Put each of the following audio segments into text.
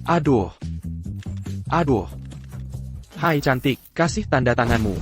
Aduh. Aduh. Hai cantik, kasih tanda tanganmu.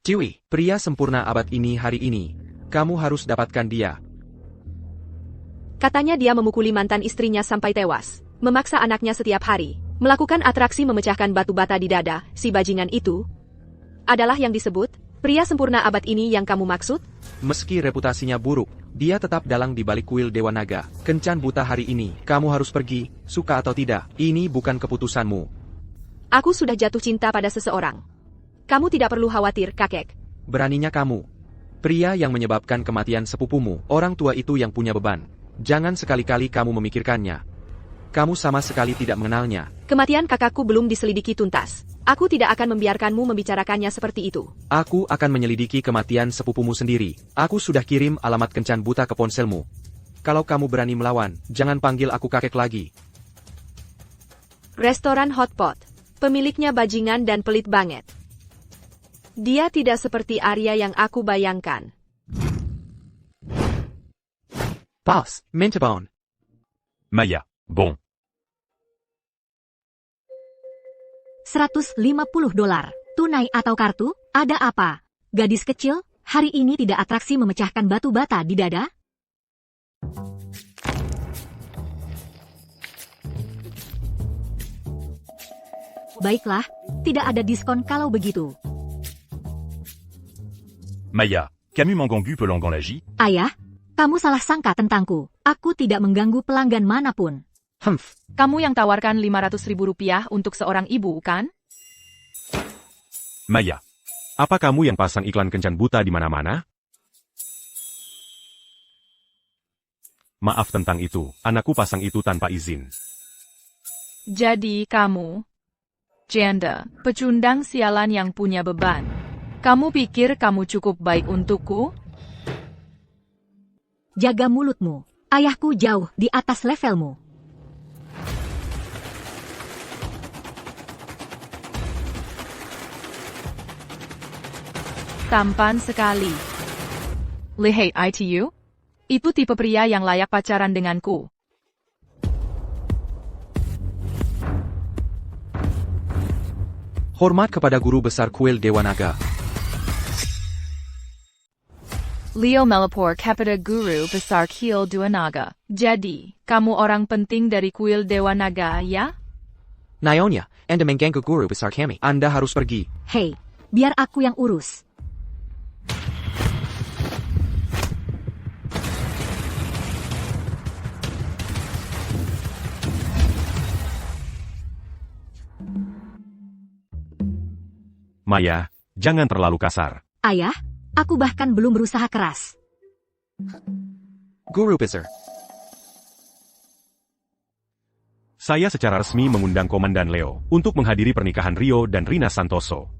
Ciwi, pria sempurna abad ini hari ini. Kamu harus dapatkan dia. Katanya dia memukuli mantan istrinya sampai tewas, memaksa anaknya setiap hari, melakukan atraksi memecahkan batu bata di dada, si bajingan itu. Adalah yang disebut, pria sempurna abad ini yang kamu maksud? Meski reputasinya buruk, dia tetap dalang di balik kuil Dewa Naga. Kencan buta hari ini, kamu harus pergi, suka atau tidak, ini bukan keputusanmu. Aku sudah jatuh cinta pada seseorang. Kamu tidak perlu khawatir, kakek. Beraninya kamu. Pria yang menyebabkan kematian sepupumu, orang tua itu yang punya beban. Jangan sekali-kali kamu memikirkannya. Kamu sama sekali tidak mengenalnya. Kematian kakakku belum diselidiki tuntas. Aku tidak akan membiarkanmu membicarakannya seperti itu. Aku akan menyelidiki kematian sepupumu sendiri. Aku sudah kirim alamat kencan buta ke ponselmu. Kalau kamu berani melawan, jangan panggil aku kakek lagi. Restoran Hotpot. Pemiliknya bajingan dan pelit banget. Dia tidak seperti Arya yang aku bayangkan. Boss, Mintabone. Maya, bon. $150, tunai atau kartu, ada apa? Gadis kecil, hari ini tidak atraksi memecahkan batu bata di dada? Baiklah, tidak ada diskon kalau begitu. Maya, Camus mengganggu pelanggan lagi? Ayah, kamu salah sangka tentangku. Aku tidak mengganggu pelanggan manapun. Kamu yang tawarkan Rp500.000 untuk seorang ibu, kan? Maya, apa kamu yang pasang iklan kencan buta di mana-mana? Maaf tentang itu, anakku pasang itu tanpa izin. Jadi kamu, janda, pecundang sialan yang punya beban. Kamu pikir kamu cukup baik untukku? Jaga mulutmu. Ayahku jauh di atas levelmu. Tampan sekali. Lihai ITU? Itu tipe pria yang layak pacaran denganku. Hormat kepada guru besar kuil Dewa Naga. Leo melapor kepada guru besar kuil Dewa Naga. Jadi, kamu orang penting dari kuil Dewa Naga, ya? Nyonya, Anda mengganggu guru besar kami. Anda harus pergi. Hei, biar aku yang urus. Maya, jangan terlalu kasar. Ayah, aku bahkan belum berusaha keras. Guru besar. Saya secara resmi mengundang Komandan Leo untuk menghadiri pernikahan Rio dan Rina Santoso.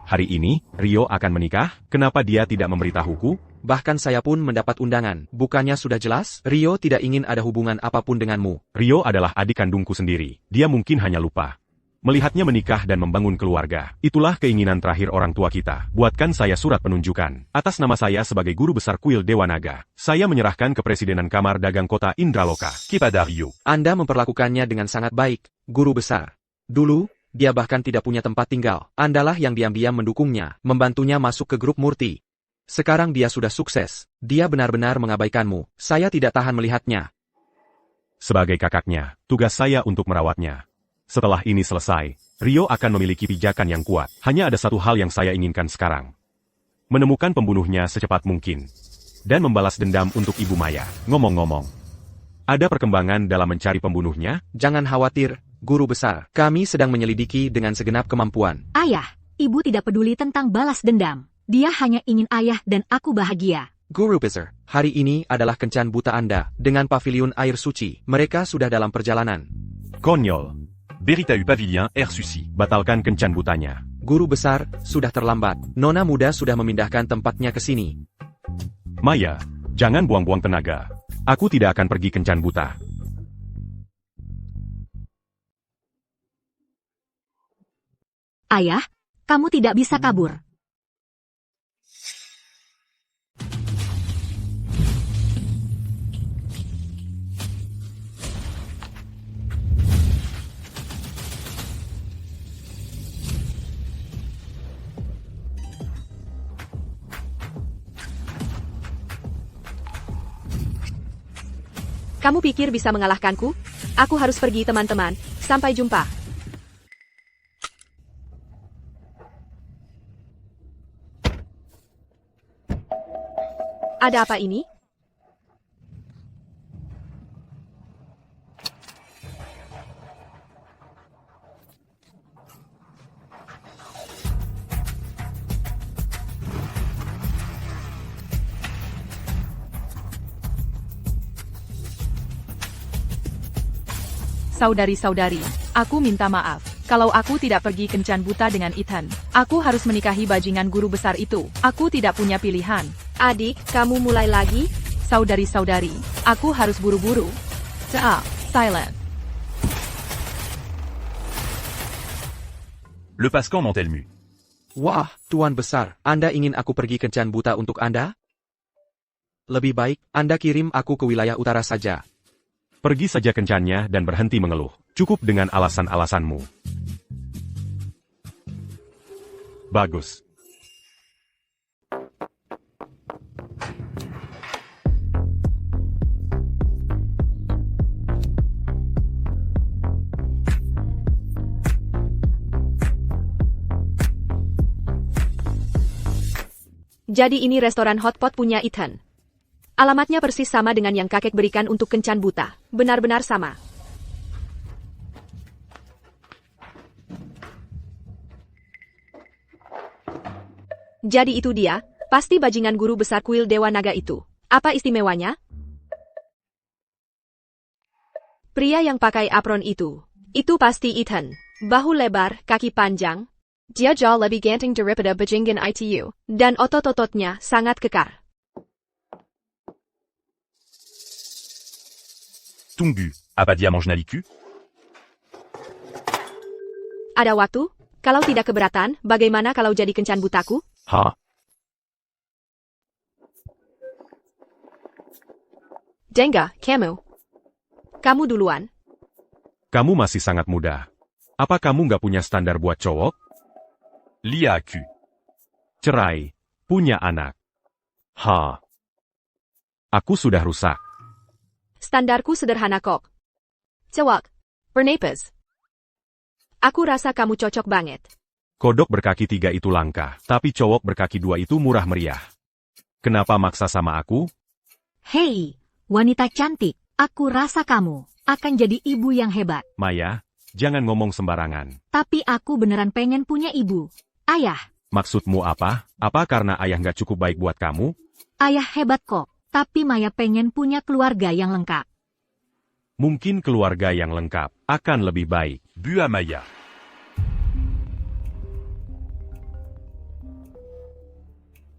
Hari ini, Rio akan menikah, kenapa dia tidak memberitahuku? Bahkan saya pun mendapat undangan. Bukannya sudah jelas? Rio tidak ingin ada hubungan apapun denganmu. Rio adalah adik kandungku sendiri. Dia mungkin hanya lupa. Melihatnya menikah dan membangun keluarga, itulah keinginan terakhir orang tua kita. Buatkan saya surat penunjukan. Atas nama saya sebagai guru besar kuil Dewa Naga, saya menyerahkan kepresidenan Kamar Dagang Kota Indraloka, kepada Rio. Anda memperlakukannya dengan sangat baik, guru besar. Dulu, dia bahkan tidak punya tempat tinggal. Andalah yang diam-diam mendukungnya, membantunya masuk ke grup Murti. Sekarang dia sudah sukses. Dia benar-benar mengabaikanmu. Saya tidak tahan melihatnya. Sebagai kakaknya, tugas saya untuk merawatnya. Setelah ini selesai, Rio akan memiliki pijakan yang kuat. Hanya ada satu hal yang saya inginkan sekarang. Menemukan pembunuhnya secepat mungkin. Dan membalas dendam untuk Ibu Maya. Ngomong-ngomong, ada perkembangan dalam mencari pembunuhnya? Jangan khawatir, guru besar. Kami sedang menyelidiki dengan segenap kemampuan. Ayah, ibu tidak peduli tentang balas dendam. Dia hanya ingin ayah dan aku bahagia. Guru besar, hari ini adalah kencan buta Anda dengan pavilion air suci. Mereka sudah dalam perjalanan. Konyol. Beritau Pavilion Air Suci. Batalkan kencan butanya. Guru besar, sudah terlambat. Nona muda sudah memindahkan tempatnya ke sini. Maya, jangan buang-buang tenaga. Aku tidak akan pergi kencan buta. Ayah, kamu tidak bisa kabur. Kamu pikir bisa mengalahkanku? Aku harus pergi teman-teman. Sampai jumpa. Ada apa ini? Saudari-saudari, aku minta maaf. Kalau aku tidak pergi kencan buta dengan Ethan, aku harus menikahi bajingan guru besar itu. Aku tidak punya pilihan. Adik, kamu mulai lagi? Saudari-saudari, aku harus buru-buru. Silent. Le Pascan Montelmu. Wah, Tuan Besar, Anda ingin aku pergi kencan buta untuk Anda? Lebih baik, Anda kirim aku ke wilayah utara saja. Pergi saja kencannya dan berhenti mengeluh. Cukup dengan alasan-alasanmu. Bagus. Jadi ini restoran hotpot punya Ethan. Alamatnya persis sama dengan yang kakek berikan untuk kencan buta. Benar-benar sama. Jadi itu dia, pasti bajingan guru besar kuil Dewa Naga itu. Apa istimewanya? Pria yang pakai apron itu pasti Ethan. Bahu lebar, kaki panjang. Dia jauh lebih ganteng daripada bajingan itu. Dan otot-ototnya sangat kekar. Tunggu, apa dia mange naliku? Ada waktu? Kalau tidak keberatan, bagaimana kalau jadi kencan butaku? Ha? Denga, kamu. Kamu duluan. Kamu masih sangat muda. Apa kamu nggak punya standar buat cowok? Liaku. Cerai. Punya anak. Ha? Aku sudah rusak. Standarku sederhana kok. Cewek. Bernapas. Aku rasa kamu cocok banget. Kodok berkaki 3 itu langka, tapi cowok berkaki 2 itu murah meriah. Kenapa maksa sama aku? Hei, wanita cantik, aku rasa kamu akan jadi ibu yang hebat. Maya, jangan ngomong sembarangan. Tapi aku beneran pengen punya ibu. Ayah, Maksudmu apa? Apa karena ayah nggak cukup baik buat kamu? ayah hebat kok. Tapi Maya pengen punya keluarga yang lengkap. Mungkin keluarga yang lengkap akan lebih baik. Bu à Maya.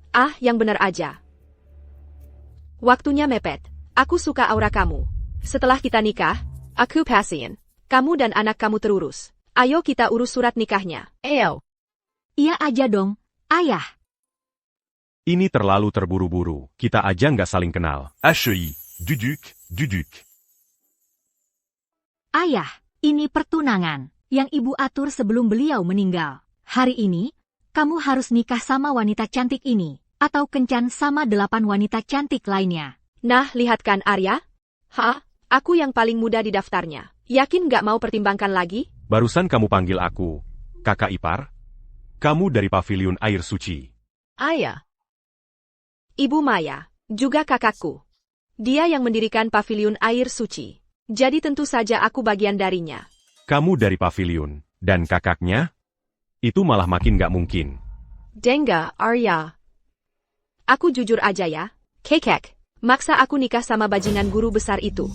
Ah, yang benar aja. Waktunya mepet. Aku suka aura kamu. Setelah kita nikah, aku pasien. Kamu dan anak kamu terurus. Ayo kita urus surat nikahnya. Ayo. Iya aja dong, ayah. Ini terlalu terburu-buru. Kita aja nggak saling kenal. HEI. Duduk, duduk. Ayah, ini pertunangan yang ibu atur sebelum beliau meninggal. Hari ini, kamu harus nikah sama wanita cantik ini, atau kencan sama 8 wanita cantik lainnya. Nah, lihat kan Arya? Aku yang paling muda di daftarnya. Yakin nggak mau pertimbangkan lagi? Barusan kamu panggil aku, kakak ipar? Kamu dari Pavilion Air Suci. Ayah. Ibu Maya, juga kakakku. Dia yang mendirikan Pavilion Air Suci. Jadi tentu saja aku bagian darinya. Kamu dari Pavilion, dan kakaknya? Itu malah makin gak mungkin. Denga, Arya. Aku jujur aja ya. Kekek, maksa aku nikah sama bajingan guru besar itu.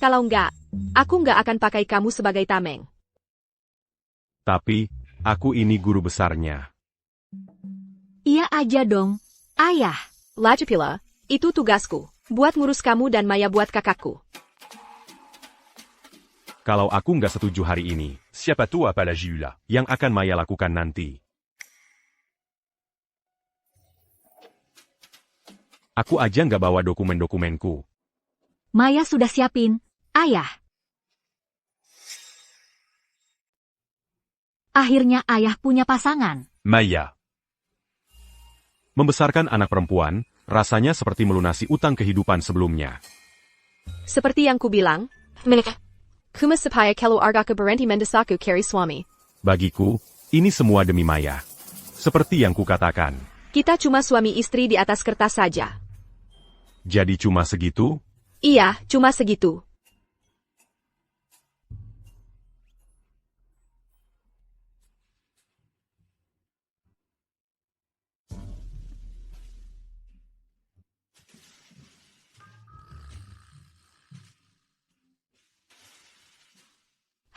Kalau enggak, aku enggak akan pakai kamu sebagai tameng. Tapi, aku ini guru besarnya. Iya aja dong, ayah. Lajapila, itu tugasku. Buat ngurus kamu dan Maya buat kakakku. Kalau aku nggak setuju hari ini, Siapa tahu apa lagi là? yang akan Maya lakukan nanti? Aku aja nggak bawa dokumen-dokumenku. Maya sudah siapin, ayah. Akhirnya ayah punya pasangan. Maya. Membesarkan anak perempuan, rasanya seperti melunasi utang kehidupan sebelumnya. Seperti yang kubilang, menikah. Kumas supaya kalau argaku berhenti mendesaku kari suami. Bagiku, ini semua demi Maya. Seperti yang kukatakan. Kita cuma suami istri di atas kertas saja. Jadi cuma segitu? Iya, cuma segitu.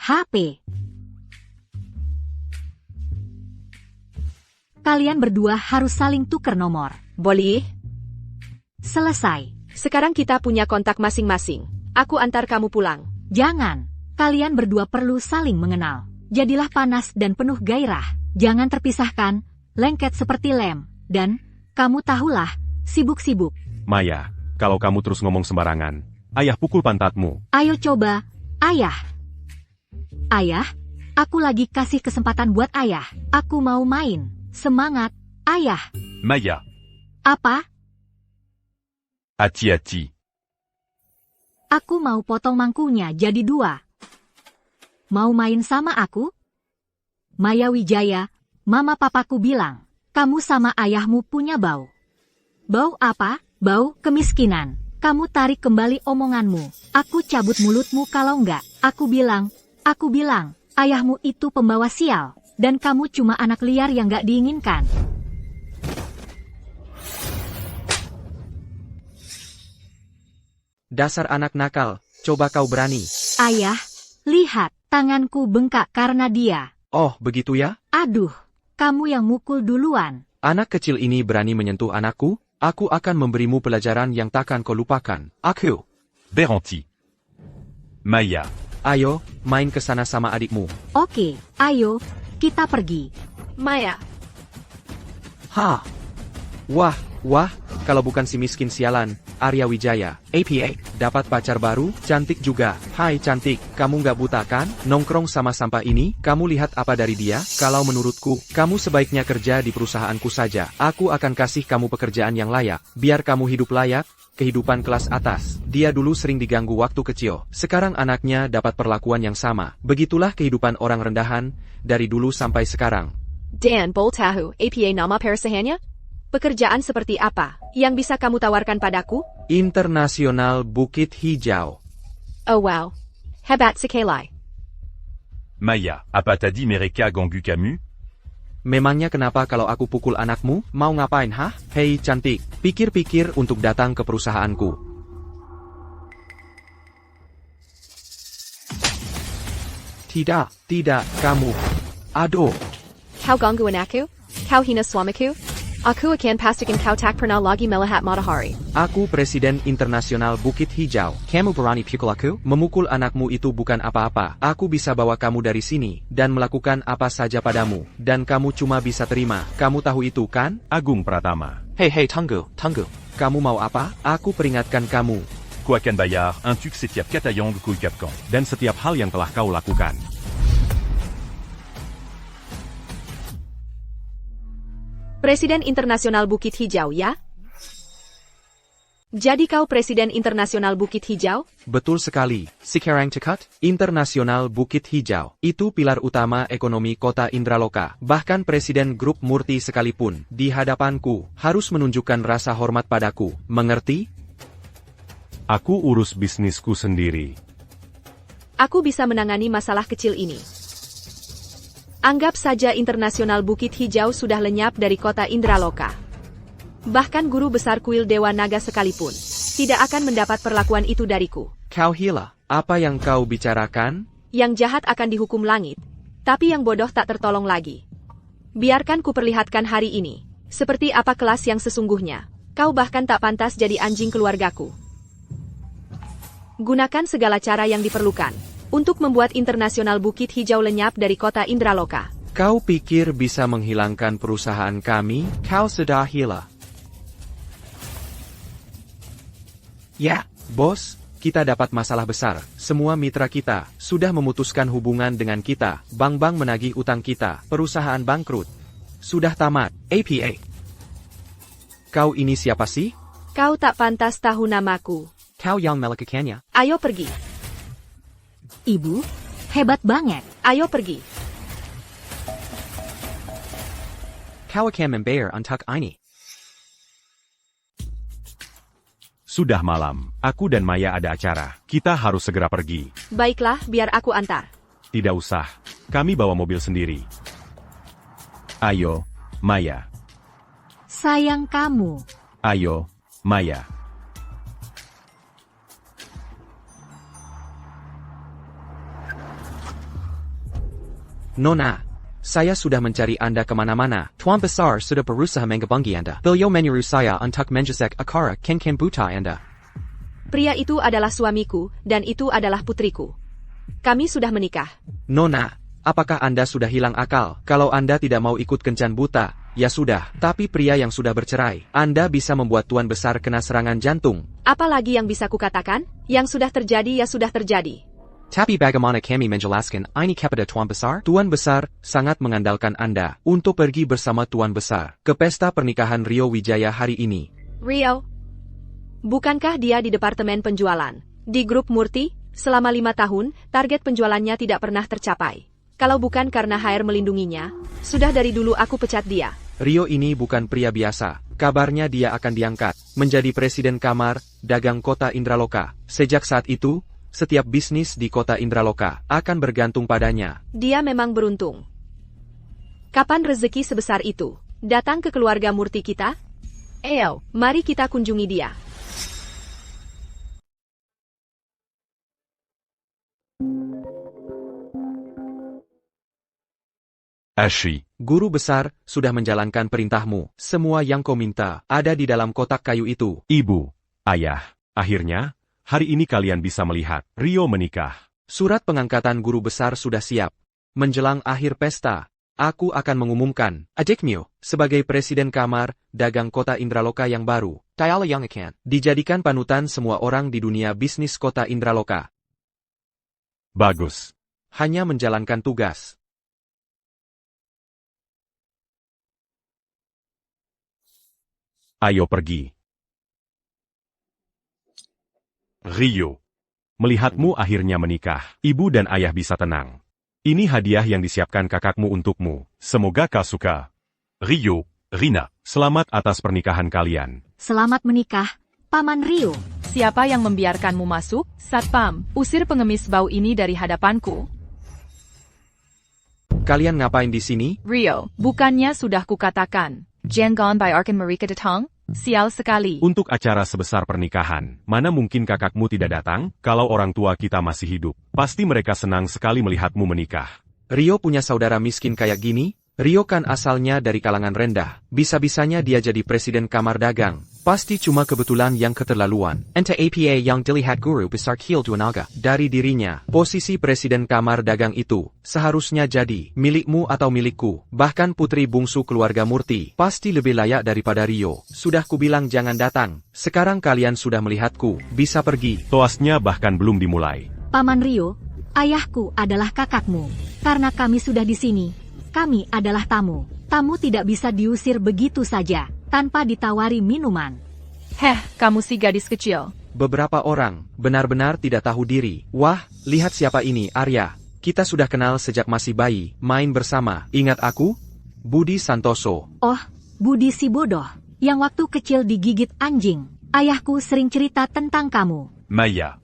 HP. Kalian berdua harus saling tuker nomor. Boleh? Selesai. Sekarang kita punya kontak masing-masing. Aku antar kamu pulang. Jangan. Kalian berdua perlu saling mengenal. Jadilah panas dan penuh gairah. Jangan terpisahkan, lengket seperti lem. Dan, kamu tahulah, sibuk-sibuk. Maya, kalau kamu terus ngomong sembarangan, ayah pukul pantatmu. Ayo coba, ayah. Ayah, aku lagi kasih kesempatan buat ayah. Aku mau main. Semangat, ayah. Maya. Apa? Hati-hati. Aku mau potong mangkunya jadi 2. Mau main sama aku? Maya Wijaya, mama papaku bilang, kamu sama ayahmu punya bau. Bau apa? Bau kemiskinan. Kamu tarik kembali omonganmu. Aku cabut mulutmu kalau enggak. Aku bilang, ayahmu itu pembawa sial. Dan kamu cuma anak liar yang gak diinginkan. Dasar anak nakal, coba kau berani. Ayah, lihat, tanganku bengkak karena dia. Oh, begitu ya? Aduh, kamu yang mukul duluan. Anak kecil ini berani menyentuh anakku? Aku akan memberimu pelajaran yang takkan kau lupakan. Aku. Berhenti. Maya. Ayo, main ke sana sama adikmu. Oke, ayo, kita pergi. Maya. Ha. Wah, kalau bukan si miskin sialan, Arya Wijaya, APA, dapat pacar baru, cantik juga. Hai cantik, kamu nggak buta kan? Nongkrong sama sampah ini, kamu lihat apa dari dia? Kalau menurutku, kamu sebaiknya kerja di perusahaanku saja. Aku akan kasih kamu pekerjaan yang layak, biar kamu hidup layak, kehidupan kelas atas. Dia dulu sering diganggu waktu kecil, sekarang anaknya dapat perlakuan yang sama. Begitulah kehidupan orang rendahan, dari dulu sampai sekarang. Dan Boltahu, APA nama perusahaannya? Pekerjaan seperti apa yang bisa kamu tawarkan padaku? Internasional Bukit Hijau. Oh wow. Hebat sekali. Maya. Apa tadi mereka ganggu kamu? Memangnya kenapa kalau aku pukul anakmu? Mau ngapain hah? Hei cantik, pikir-pikir untuk datang ke perusahaanku. Tidak, kamu. Aduh. Kau gangguan aku? Kau hina suamiku? Aku akan pastikan kau tak pernah lagi melihat matahari. Aku Presiden Internasional Bukit Hijau. Kamu berani pukul aku? Memukul anakmu itu bukan apa-apa. Aku bisa bawa kamu dari sini, dan melakukan apa saja padamu. Dan kamu cuma bisa terima. Kamu tahu itu kan? Agung Pratama. Hei, tunggu. Kamu mau apa? Aku peringatkan kamu. Ku akan bayar untuk setiap kata yang ku ucapkan. Dan setiap hal yang telah kau lakukan. Presiden Internasional Bukit Hijau ya? Jadi kau Presiden Internasional Bukit Hijau? Betul sekali. Sekarang cekat, Internasional Bukit Hijau. Itu pilar utama ekonomi kota Indraloka. Bahkan Presiden Grup Murti sekalipun, di hadapanku, harus menunjukkan rasa hormat padaku. Mengerti? Aku urus bisnisku sendiri. Aku bisa menangani masalah kecil ini. Anggap saja internasional Bukit Hijau sudah lenyap dari kota Indraloka. Bahkan guru besar kuil Dewa Naga sekalipun tidak akan mendapat perlakuan itu dariku. Kau gila, apa yang kau bicarakan? Yang jahat akan dihukum langit, tapi yang bodoh tak tertolong lagi. Biarkan ku perlihatkan hari ini, seperti apa kelas yang sesungguhnya. Kau bahkan tak pantas jadi anjing keluargaku. Gunakan segala cara yang diperlukan untuk membuat internasional Bukit Hijau lenyap dari kota Indraloka. Kau pikir bisa menghilangkan perusahaan kami? Kau sudah gila. Ya, bos, kita dapat masalah besar. Semua mitra kita sudah memutuskan hubungan dengan kita. Bank-bank menagih utang kita. Perusahaan bangkrut. Sudah tamat. APA. Kau ini siapa sih? Kau tak pantas tahu namaku. Kau yang melakukannya. Ayo pergi. Ibu, hebat banget. Ayo pergi. Kau akan membayar untuk ini. Sudah malam, aku dan Maya ada acara. Kita harus segera pergi. Baiklah, biar aku antar. Tidak usah, kami bawa mobil sendiri. Ayo, Maya. Sayang kamu. Ayo, Maya. Nona, saya sudah mencari Anda kemana-mana. Tuan Besar sudah berusaha menghubungi Anda. Beliau menyuruh saya untuk menjesek akara ken-ken buta Anda. Pria itu adalah suamiku, dan itu adalah putriku. Kami sudah menikah. Nona, apakah Anda sudah hilang akal? Kalau Anda tidak mau ikut kencan buta, ya sudah. Tapi pria yang sudah bercerai, Anda bisa membuat Tuan Besar kena serangan jantung. Apa lagi yang bisa kukatakan? Yang sudah terjadi ya sudah terjadi. Tapi bagaimana kami menjelaskan ini kepada Tuan Besar? Tuan Besar sangat mengandalkan Anda untuk pergi bersama Tuan Besar ke pesta pernikahan Rio Wijaya hari ini. Rio? Bukankah dia di departemen penjualan? Di grup Murti, selama 5 tahun, target penjualannya tidak pernah tercapai. Kalau bukan karena HR melindunginya, sudah dari dulu aku pecat dia. Rio ini bukan pria biasa. Kabarnya dia akan diangkat menjadi Presiden Kamar Dagang Kota Indraloka. Sejak saat itu, setiap bisnis di kota Indraloka akan bergantung padanya. Dia memang beruntung. Kapan rezeki sebesar itu datang ke keluarga Murti kita? Ayo, mari kita kunjungi dia. Ashi. Guru besar sudah menjalankan perintahmu. Semua yang kau minta ada di dalam kotak kayu itu. Ibu, ayah, akhirnya, hari ini kalian bisa melihat Rio menikah. Surat pengangkatan guru besar sudah siap. Menjelang akhir pesta, aku akan mengumumkan Ajik Mio sebagai Presiden Kamar Dagang Kota Indraloka yang baru. Tayala yang akan dijadikan panutan semua orang di dunia bisnis Kota Indraloka. Bagus. Hanya menjalankan tugas. Ayo pergi. Rio. Melihatmu akhirnya menikah, ibu dan ayah bisa tenang. Ini hadiah yang disiapkan kakakmu untukmu. Semoga kau suka. Rio, Rina. Selamat atas pernikahan kalian. Selamat menikah, Paman Rio. Siapa yang membiarkanmu masuk? Satpam, usir pengemis bau ini dari hadapanku. Kalian ngapain di sini? Rio, bukannya sudah kukatakan. Jenggon by Arkan Marika Datang? Sial sekali. Untuk acara sebesar pernikahan, mana mungkin kakakmu tidak datang? Kalau orang tua kita masih hidup, pasti mereka senang sekali melihatmu menikah. Rio punya saudara miskin kayak gini? Rio kan asalnya dari kalangan rendah. Bisa-bisanya dia jadi Presiden Kamar Dagang. Pasti cuma kebetulan yang keterlaluan. Ente APA yang dilihat guru besar Kil Duanaga dari dirinya. Posisi Presiden Kamar Dagang itu seharusnya jadi milikmu atau milikku. Bahkan putri bungsu keluarga Murti pasti lebih layak daripada Rio. Sudah kubilang jangan datang. Sekarang kalian sudah melihatku. Bisa pergi. Toasnya bahkan belum dimulai. Paman Rio, ayahku adalah kakakmu. Karena kami sudah di sini, kami adalah tamu. Tamu tidak bisa diusir begitu saja, tanpa ditawari minuman. Heh, kamu si gadis kecil. Beberapa orang benar-benar tidak tahu diri. Wah, lihat siapa ini, Arya. Kita sudah kenal sejak masih bayi, main bersama. Ingat aku? Budi Santoso. Oh, Budi si bodoh, yang waktu kecil digigit anjing. Ayahku sering cerita tentang kamu. Maya.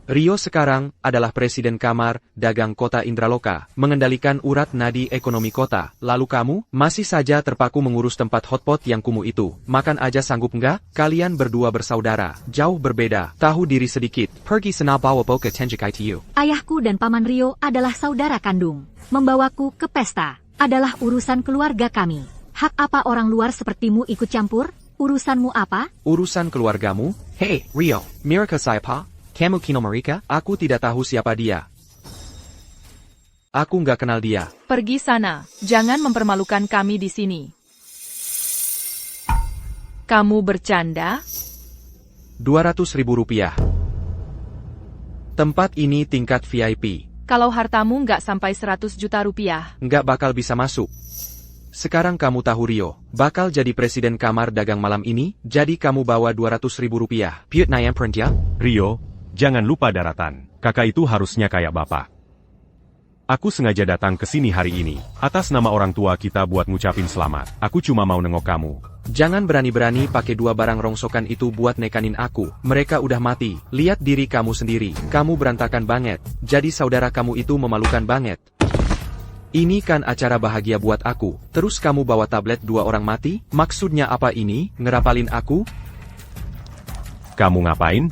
Rio sekarang adalah Presiden Kamar Dagang Kota Indraloka, mengendalikan urat nadi ekonomi kota. Lalu kamu, masih saja terpaku mengurus tempat hotpot yang kumuh itu. Makan aja sanggup nggak? Kalian berdua bersaudara, jauh berbeda. Tahu diri sedikit. Pergi sana bawa boka tenjikai to you. Ayahku dan Paman Rio adalah saudara kandung. Membawaku ke pesta adalah urusan keluarga kami. Hak apa orang luar sepertimu ikut campur? Urusanmu apa? Urusan keluargamu? Hey, Rio, Mirka siapa? Kamu Kino Marika? Aku tidak tahu siapa dia. Aku nggak kenal dia. Pergi sana, jangan mempermalukan kami di sini. Kamu bercanda? 200.000 rupiah. Tempat ini tingkat VIP. Kalau hartamu nggak sampai 100 juta rupiah, Nggak bakal bisa masuk. Sekarang kamu tahu Rio, bakal jadi Presiden Kamar Dagang malam ini, jadi kamu bawa 200.000 rupiah. Piut Nayam Prentia? Rio, jangan lupa daratan. Kakak itu harusnya kayak bapak. Aku sengaja datang ke sini hari ini, atas nama orang tua kita buat ngucapin selamat. Aku cuma mau nengok kamu. Jangan berani-berani pakai 2 barang rongsokan itu buat nekanin aku. Mereka udah mati. Lihat diri kamu sendiri. Kamu berantakan banget. Jadi saudara kamu itu memalukan banget. Ini kan acara bahagia buat aku. Terus kamu bawa tablet 2 orang mati? Maksudnya apa ini? Ngerapalin aku? Kamu ngapain?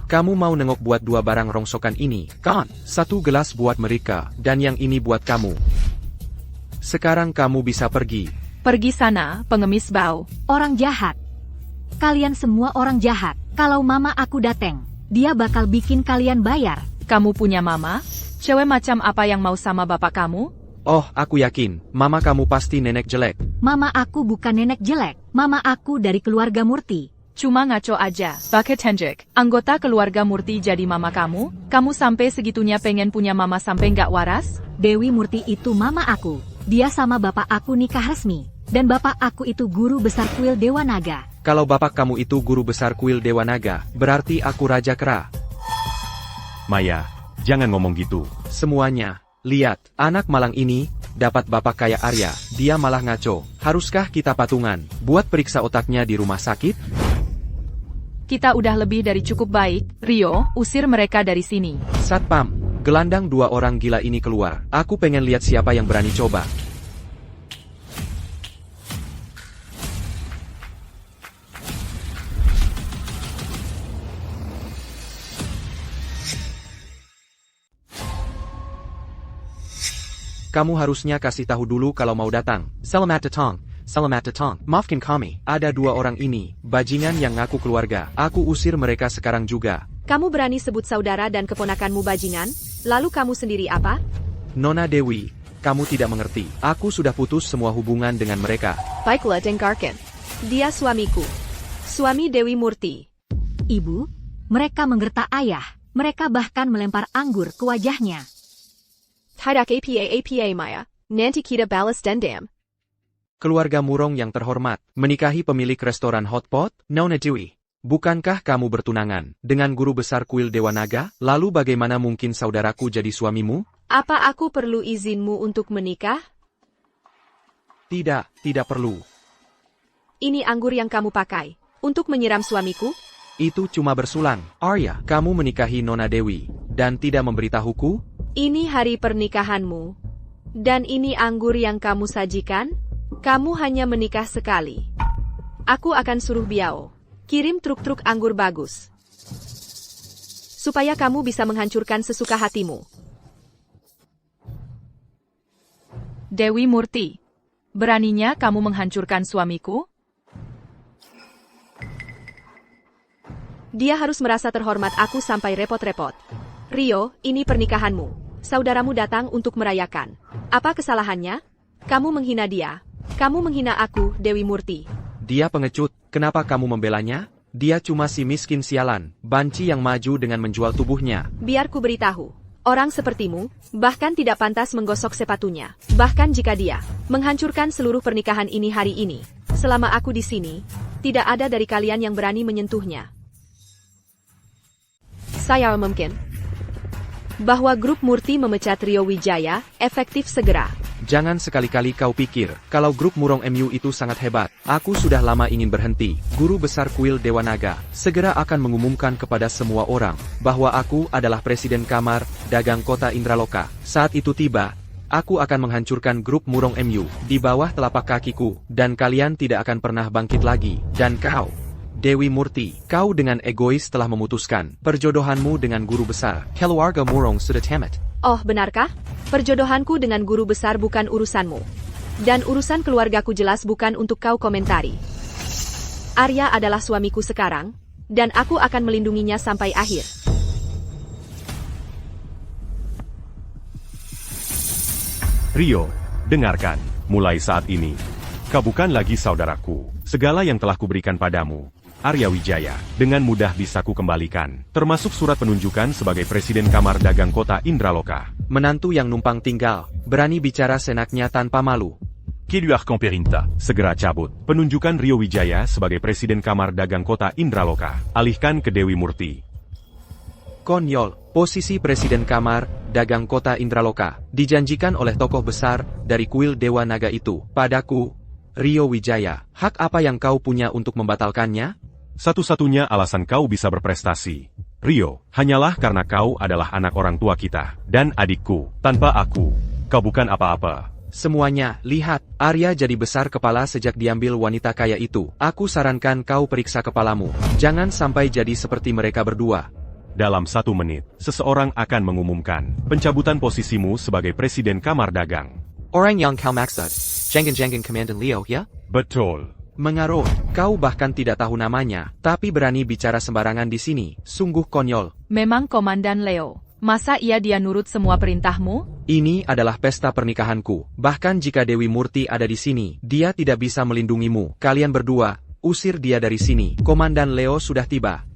Kamu mau nengok buat 2 barang rongsokan ini, kan? 1 gelas buat mereka, dan yang ini buat kamu. Sekarang kamu bisa pergi. pergi sana, pengemis bau. Orang jahat. Kalian semua orang jahat. Kalau mama aku dateng, dia bakal bikin kalian bayar. Kamu punya mama? Cewek macam apa yang mau sama bapak kamu? Oh, aku yakin, mama kamu pasti nenek jelek. Mama aku bukan nenek jelek. Mama aku dari keluarga Murti. Cuma ngaco aja. Bucket Hendrik, anggota keluarga Murti jadi mama kamu? Kamu sampai segitunya pengen punya mama sampai nggak waras? Dewi Murti itu mama aku. Dia sama bapak aku nikah resmi. Dan bapak aku itu guru besar kuil Dewa Naga. Kalau bapak kamu itu guru besar kuil Dewa Naga, berarti aku Raja Kera. Maya, jangan ngomong gitu. Semuanya, lihat, anak malang ini, dapat bapak kayak Arya, dia malah ngaco. Haruskah kita patungan, buat periksa otaknya di rumah sakit? Kita udah lebih dari cukup baik. Rio, usir mereka dari sini. Satpam, gelandang 2 orang gila ini keluar. Aku pengen lihat siapa yang berani coba. Kamu harusnya kasih tahu dulu kalau mau datang. Selamat datang. Selamat datang. Maafkan kami. Ada 2 orang ini, bajingan yang ngaku keluarga. Aku usir mereka sekarang juga. Kamu berani sebut saudara dan keponakanmu bajingan? Lalu kamu sendiri apa? Nona Dewi, kamu tidak mengerti. Aku sudah putus semua hubungan dengan mereka. Baiklah, dengarkan. Dia suamiku. Suami Dewi Murti. Ibu, mereka menggertak ayah. Mereka bahkan melempar anggur ke wajahnya. Tidak apa Maya. Nanti kita balas dendam. Keluarga Murong yang terhormat, menikahi pemilik restoran Hotpot, Nona Dewi. Bukankah kamu bertunangan dengan guru besar kuil Dewa Naga? Lalu bagaimana mungkin saudaraku jadi suamimu? Apa aku perlu izinmu untuk menikah? Tidak perlu. Ini anggur yang kamu pakai untuk menyiram suamiku? Itu cuma bersulang. Arya, kamu menikahi Nona Dewi dan tidak memberitahuku? Ini hari pernikahanmu. Dan ini anggur yang kamu sajikan? Kamu hanya menikah sekali. Aku akan suruh Biao kirim truk-truk anggur bagus. Supaya kamu bisa menghancurkan sesuka hatimu. Dewi Murti, beraninya kamu menghancurkan suamiku? Dia harus merasa terhormat aku sampai repot-repot. Rio, ini pernikahanmu. Saudaramu datang untuk merayakan. Apa kesalahannya? Kamu menghina dia. Kamu menghina aku, Dewi Murti. Dia pengecut, kenapa kamu membelanya? Dia cuma si miskin sialan, banci yang maju dengan menjual tubuhnya. Biar ku beritahu. Orang sepertimu, bahkan tidak pantas menggosok sepatunya. Bahkan jika dia menghancurkan seluruh pernikahan ini hari ini. Selama aku di sini, tidak ada dari kalian yang berani menyentuhnya. Saya mungkin bahwa grup Murti memecat Rio Wijaya efektif segera. Jangan sekali-kali kau pikir, kalau grup Murong MU itu sangat hebat. Aku sudah lama ingin berhenti. Guru besar kuil Dewa Naga segera akan mengumumkan kepada semua orang bahwa aku adalah Presiden Kamar Dagang Kota Indraloka. Saat itu tiba, aku akan menghancurkan grup Murong MU di bawah telapak kakiku, dan kalian tidak akan pernah bangkit lagi. Dan kau, Dewi Murti, kau dengan egois telah memutuskan perjodohanmu dengan guru besar. Keluarga Murong sudah tamat. Oh, benarkah? Perjodohanku dengan guru besar bukan urusanmu. Dan urusan keluargaku jelas bukan untuk kau komentari. Arya adalah suamiku sekarang, dan aku akan melindunginya sampai akhir. Rio, dengarkan, mulai saat ini, kau bukan lagi saudaraku. Segala yang telah kuberikan padamu, Arya Wijaya, dengan mudah bisa ku kembalikan, termasuk surat penunjukan sebagai Presiden Kamar Dagang Kota Indraloka. Menantu yang numpang tinggal, berani bicara senaknya tanpa malu. Keluarkan Perinta. Segera cabut penunjukan Rio Wijaya sebagai Presiden Kamar Dagang Kota Indraloka. Alihkan ke Dewi Murti. Konyol, posisi Presiden Kamar Dagang Kota Indraloka dijanjikan oleh tokoh besar dari kuil Dewa Naga itu padaku, Rio Wijaya. Hak apa yang kau punya untuk membatalkannya? Satu-satunya alasan kau bisa berprestasi, Rio, hanyalah karena kau adalah anak orang tua kita dan adikku. Tanpa aku, kau bukan apa-apa. Semuanya, lihat, Arya jadi besar kepala sejak diambil wanita kaya itu. Aku sarankan kau periksa kepalamu. Jangan sampai jadi seperti mereka berdua. Dalam 1 menit, seseorang akan mengumumkan pencabutan posisimu sebagai Presiden Kamar Dagang. Orang yang kau maksud, Jenggen Komandan Leo, ya? Betul. Mengaruh, kau bahkan tidak tahu namanya, tapi berani bicara sembarangan di sini. Sungguh konyol. Memang Komandan Leo. Masa dia nurut semua perintahmu? Ini adalah pesta pernikahanku. Bahkan jika Dewi Murti ada di sini, dia tidak bisa melindungimu. Kalian berdua, usir dia dari sini. Komandan Leo sudah tiba.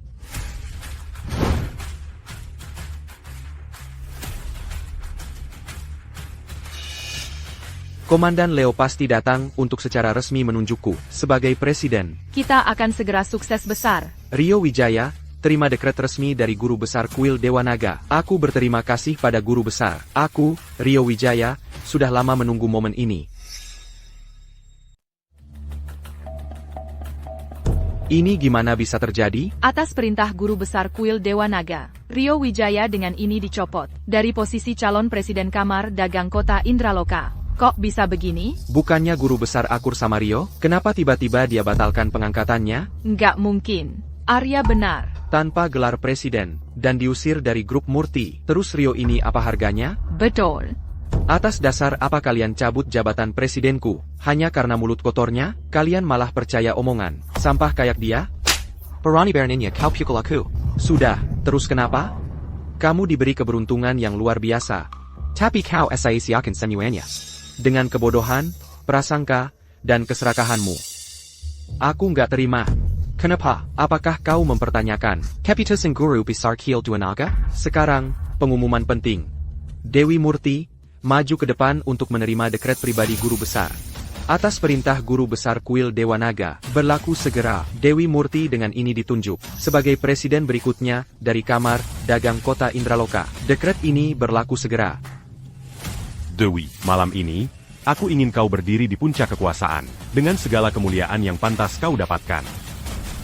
Komandan Leo pasti datang untuk secara resmi menunjukku sebagai presiden. Kita akan segera sukses besar. Rio Wijaya, terima dekret resmi dari guru besar kuil Dewa Naga. Aku berterima kasih pada guru besar. Aku, Rio Wijaya, sudah lama menunggu momen ini. Ini gimana bisa terjadi? Atas perintah guru besar kuil Dewa Naga, Rio Wijaya dengan ini dicopot dari posisi calon Presiden Kamar Dagang Kota Indraloka. Kok bisa begini? Bukannya guru besar akur sama Rio? Kenapa tiba-tiba dia batalkan pengangkatannya? Nggak mungkin. Arya benar. Tanpa gelar presiden, dan diusir dari grup Murti. Terus Rio ini apa harganya? Betul. Atas dasar apa kalian cabut jabatan presidenku? Hanya karena mulut kotornya? Kalian malah percaya omongan sampah kayak dia? Perani beraninya kau pukul aku. Sudah, terus kenapa? Kamu diberi keberuntungan yang luar biasa. Tapi kau siakan semuanya. Dengan kebodohan, prasangka, dan keserakahanmu. Aku nggak terima. Kenapa? Apakah kau mempertanyakan keputusan guru besar kuil Dewa Naga? Sekarang, pengumuman penting. Dewi Murti, maju ke depan untuk menerima dekret pribadi guru besar. Atas perintah guru besar kuil Dewa Naga, berlaku segera. Dewi Murti dengan ini ditunjuk sebagai presiden berikutnya dari Kamar Dagang Kota Indraloka. Dekret ini berlaku segera. Dewi, malam ini, aku ingin kau berdiri di puncak kekuasaan, dengan segala kemuliaan yang pantas kau dapatkan.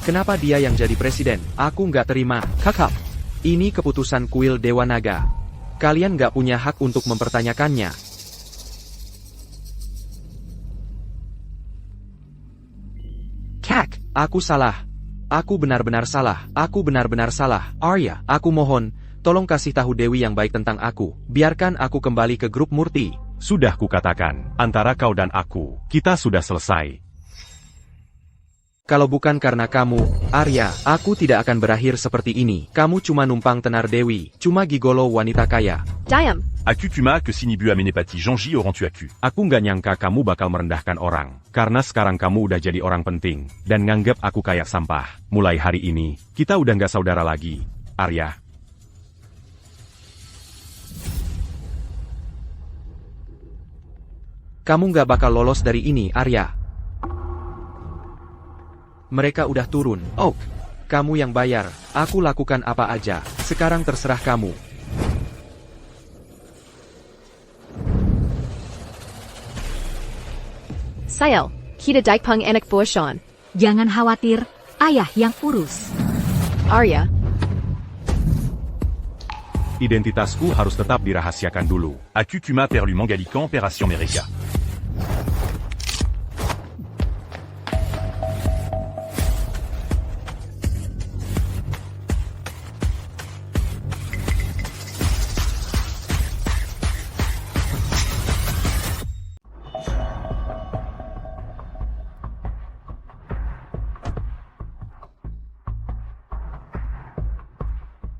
Kenapa dia yang jadi presiden? Aku nggak terima. Kakak, ini keputusan kuil Dewa Naga. Kalian nggak punya hak untuk mempertanyakannya. Kak, aku salah. Aku benar-benar salah. Aku benar-benar salah. Arya, aku mohon, tolong kasih tahu Dewi yang baik tentang aku. Biarkan aku kembali ke grup Murti. Sudah kukatakan, antara kau dan aku, kita sudah selesai. Kalau bukan karena kamu, Arya, aku tidak akan berakhir seperti ini. Kamu cuma numpang tenar Dewi, cuma gigolo wanita kaya. Diam. Akukuma que Sinibu Amenepati Janji orang tuaku. Aku nggak nyangka kamu bakal merendahkan orang, karena sekarang kamu udah jadi orang penting, dan nganggep aku kayak sampah. Mulai hari ini, kita udah nggak saudara lagi, Arya. Kamu nggak bakal lolos dari ini, Arya. Mereka udah turun. Oh, kamu yang bayar. Aku lakukan apa aja. Sekarang terserah kamu. Sayal, kita daikpeng anak Borshan. Jangan khawatir, ayah yang urus. Arya, Identitasku harus tetap dirahasiakan dulu. Akukuma perlu Mangalikan Opération Mereka.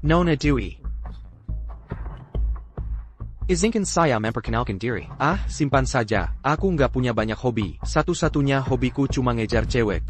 Nona Dewey. Izinkan saya memperkenalkan diri. Simpan saja. Aku nggak punya banyak hobi. Satu-satunya hobiku cuma ngejar cewek.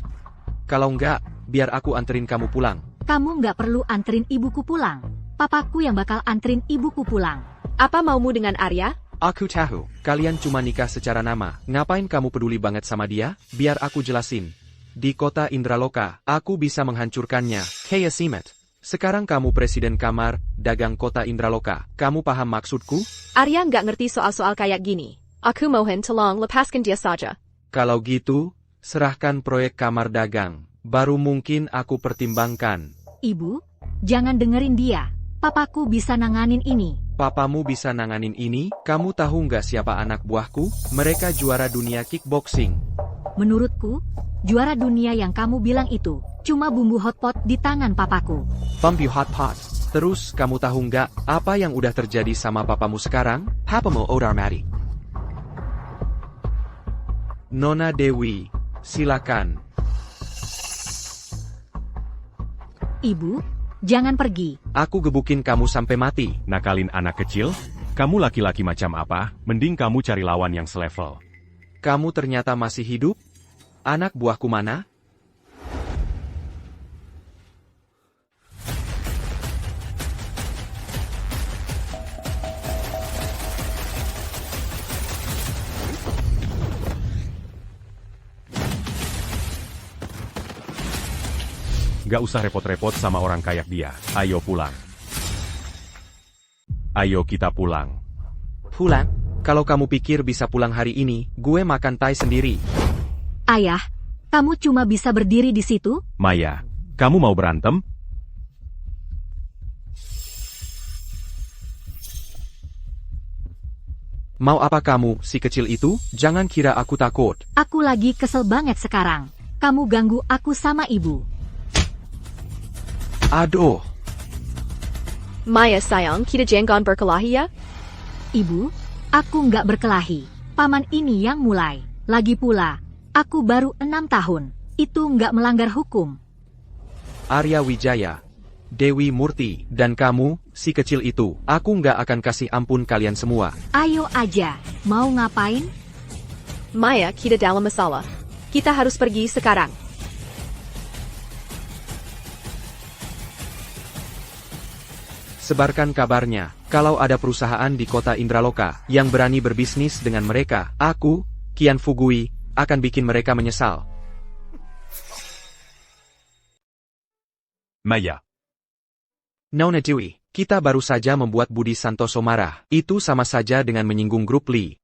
Kalau nggak, biar aku anterin kamu pulang. Kamu nggak perlu anterin ibuku pulang. Papaku yang bakal anterin ibuku pulang. apa maumu dengan Arya? Aku tahu, kalian cuma nikah secara nama. Ngapain kamu peduli banget sama dia? Biar aku jelasin. Di kota Indraloka, aku bisa menghancurkannya. Kaya Simet. Sekarang kamu presiden kamar, dagang kota Indraloka. Kamu paham maksudku? Arya nggak ngerti soal-soal kayak gini. Aku mohon tolong lepaskan dia saja. Kalau gitu, serahkan proyek kamar dagang. Baru mungkin aku pertimbangkan. Ibu, jangan dengerin dia. Papaku bisa nanganin ini. Papamu bisa nanganin ini? Kamu tahu nggak siapa anak buahku? Mereka juara dunia kickboxing. Menurutku, juara dunia yang kamu bilang itu cuma bumbu hotpot di tangan papaku. Bumbu hot pot. Terus kamu tahu nggak apa yang udah terjadi sama papamu sekarang? Papamu udah mati. Nona Dewi, silakan. Ibu, jangan pergi. Aku gebukin kamu sampai mati. Nakalin anak kecil? Kamu laki-laki macam apa? Mending kamu cari lawan yang selevel. Kamu ternyata masih hidup? Anak buahku mana? Gak usah repot-repot sama orang kayak dia. Ayo pulang. Ayo kita pulang. Pulang? Kalau kamu pikir bisa pulang hari ini, gue makan tai sendiri. Ayah, kamu cuma bisa berdiri di situ? Maya, kamu mau berantem? Mau apa kamu, si kecil itu? Jangan kira aku takut. Aku lagi kesel banget sekarang. Kamu ganggu aku sama ibu. Aduh, Maya sayang, kita jangan berkelahi ya? Ibu, aku nggak berkelahi. Paman ini yang mulai. Lagi pula, aku baru 6 tahun. Itu nggak melanggar hukum. Arya Wijaya, Dewi Murti, dan kamu, si kecil itu. Aku nggak akan kasih ampun kalian semua. Ayo aja, mau ngapain? Maya, kita dalam masalah. Kita harus pergi sekarang. Sebarkan kabarnya, kalau ada perusahaan di kota Indraloka yang berani berbisnis dengan mereka, aku, Qian Fugui, akan bikin mereka menyesal. Maya. Nona Dewi, kita baru saja membuat Budi Santoso marah. Itu sama saja dengan menyinggung grup Lee.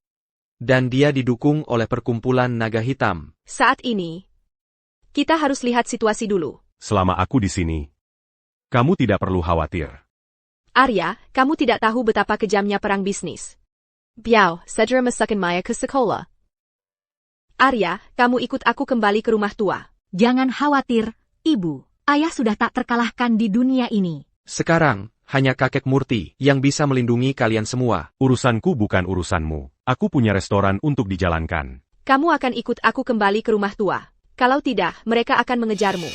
Dan dia didukung oleh perkumpulan naga hitam. Saat ini, kita harus lihat situasi dulu. Selama aku di sini, kamu tidak perlu khawatir. Arya, kamu tidak tahu betapa kejamnya perang bisnis. Biao, segera masukkan Maya ke sekolah. Arya, kamu ikut aku kembali ke rumah tua. Jangan khawatir, Ibu. Ayah sudah tak terkalahkan di dunia ini. Sekarang, hanya kakek Murti yang bisa melindungi kalian semua. Urusanku bukan urusanmu. Aku punya restoran untuk dijalankan. Kamu akan ikut aku kembali ke rumah tua. Kalau tidak, mereka akan mengejarmu.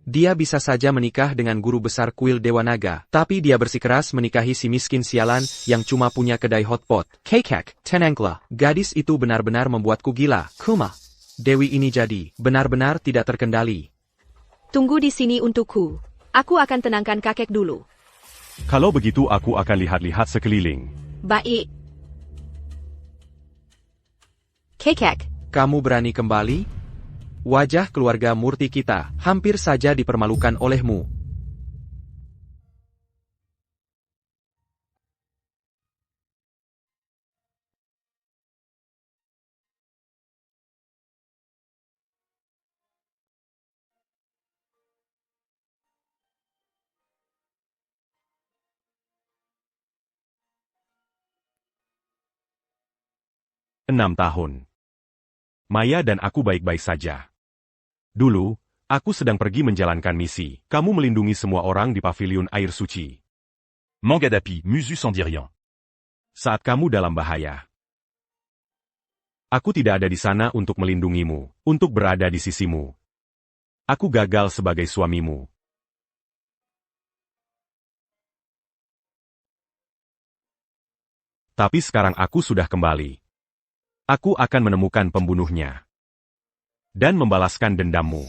Dia bisa saja menikah dengan guru besar kuil Dewa Naga, tapi dia bersikeras menikahi si miskin sialan yang cuma punya kedai hotpot. Kekek, Tenengkla, gadis itu benar-benar membuatku gila. Kuma, Dewi ini jadi benar-benar tidak terkendali. Tunggu di sini untukku. Aku akan tenangkan kakek dulu. Kalau begitu aku akan lihat-lihat sekeliling. Baik. Kekek, Kamu berani kembali? Wajah keluarga Murti kita hampir saja dipermalukan olehmu. 6 tahun. Maya dan aku baik-baik saja. Dulu, aku sedang pergi menjalankan misi. Kamu melindungi semua orang di pavilion air suci. Mangadapi, Musus en dit rien. Saat kamu dalam bahaya. Aku tidak ada di sana untuk melindungimu, untuk berada di sisimu. Aku gagal sebagai suamimu. Tapi sekarang aku sudah kembali. Aku akan menemukan pembunuhnya. Dan membalaskan dendammu.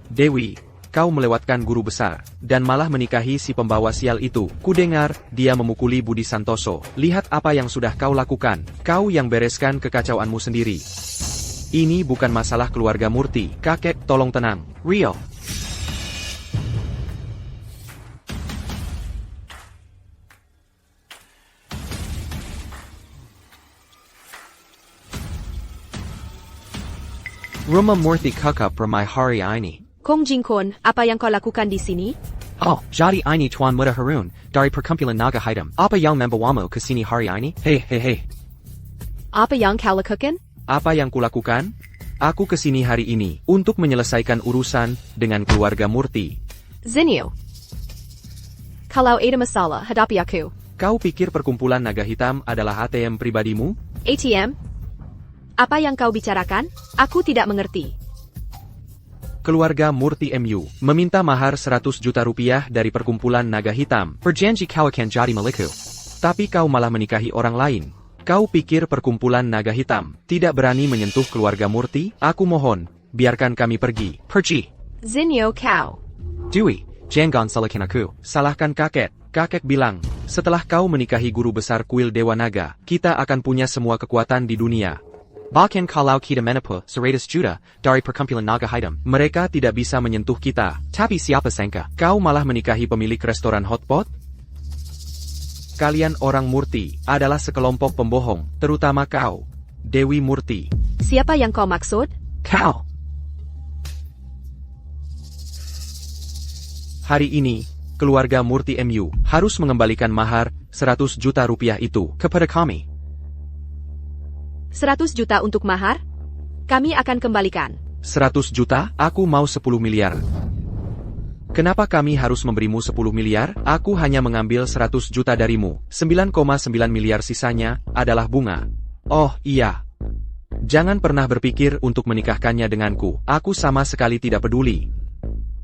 Dewi, kau melewatkan guru besar, dan malah menikahi si pembawa sial itu. Kudengar, dia memukuli Budi Santoso. Lihat apa yang sudah kau lakukan. Kau yang bereskan kekacauanmu sendiri. Ini bukan masalah keluarga Murti. Kakek, tolong tenang. Rio. Rumah Murti kakak permai hari ini. Kong Jingkon, apa yang kau lakukan di sini? Oh, jadi ini Tuan Muda Harun, dari perkumpulan Naga Hitam. Apa yang membawamu ke sini hari ini? Hei. Apa yang kau lakukan? Apa yang kulakukan? Aku ke sini hari ini, untuk menyelesaikan urusan, dengan keluarga Murti. Zinio. Kalau ada masalah, hadapi aku. Kau pikir perkumpulan Naga Hitam adalah ATM pribadimu? ATM? Apa yang kau bicarakan? Aku tidak mengerti. Keluarga Murti MU, meminta mahar 100 juta rupiah dari perkumpulan Naga Hitam. Berjanji kau akan jadi milikku. Tapi kau malah menikahi orang lain. Kau pikir perkumpulan Naga Hitam tidak berani menyentuh keluarga Murti? Aku mohon, biarkan kami pergi. Pergi. Zinio kau. Dewi, jangan salahkan aku. Salahkan kakek. Kakek bilang, setelah kau menikahi guru besar kuil Dewa Naga, kita akan punya semua kekuatan di dunia. Bahkan kalau kita menipu 100 juta dari perkumpulan Naga Hitam, mereka tidak bisa menyentuh kita. Tapi siapa sangka, kau malah menikahi pemilik restoran hotpot? Kalian orang Murti adalah sekelompok pembohong, terutama kau, Dewi Murti. Siapa yang kau maksud? Kau. Hari ini, keluarga Murti MU harus mengembalikan mahar 100 juta rupiah itu kepada kami. 100 juta untuk mahar? Kami akan kembalikan. 100 juta? Aku mau 10 miliar. Kenapa kami harus memberimu 10 miliar? Aku hanya mengambil 100 juta darimu. 9,9 miliar sisanya adalah bunga. Oh, iya. Jangan pernah berpikir untuk menikahkannya denganku. Aku sama sekali tidak peduli.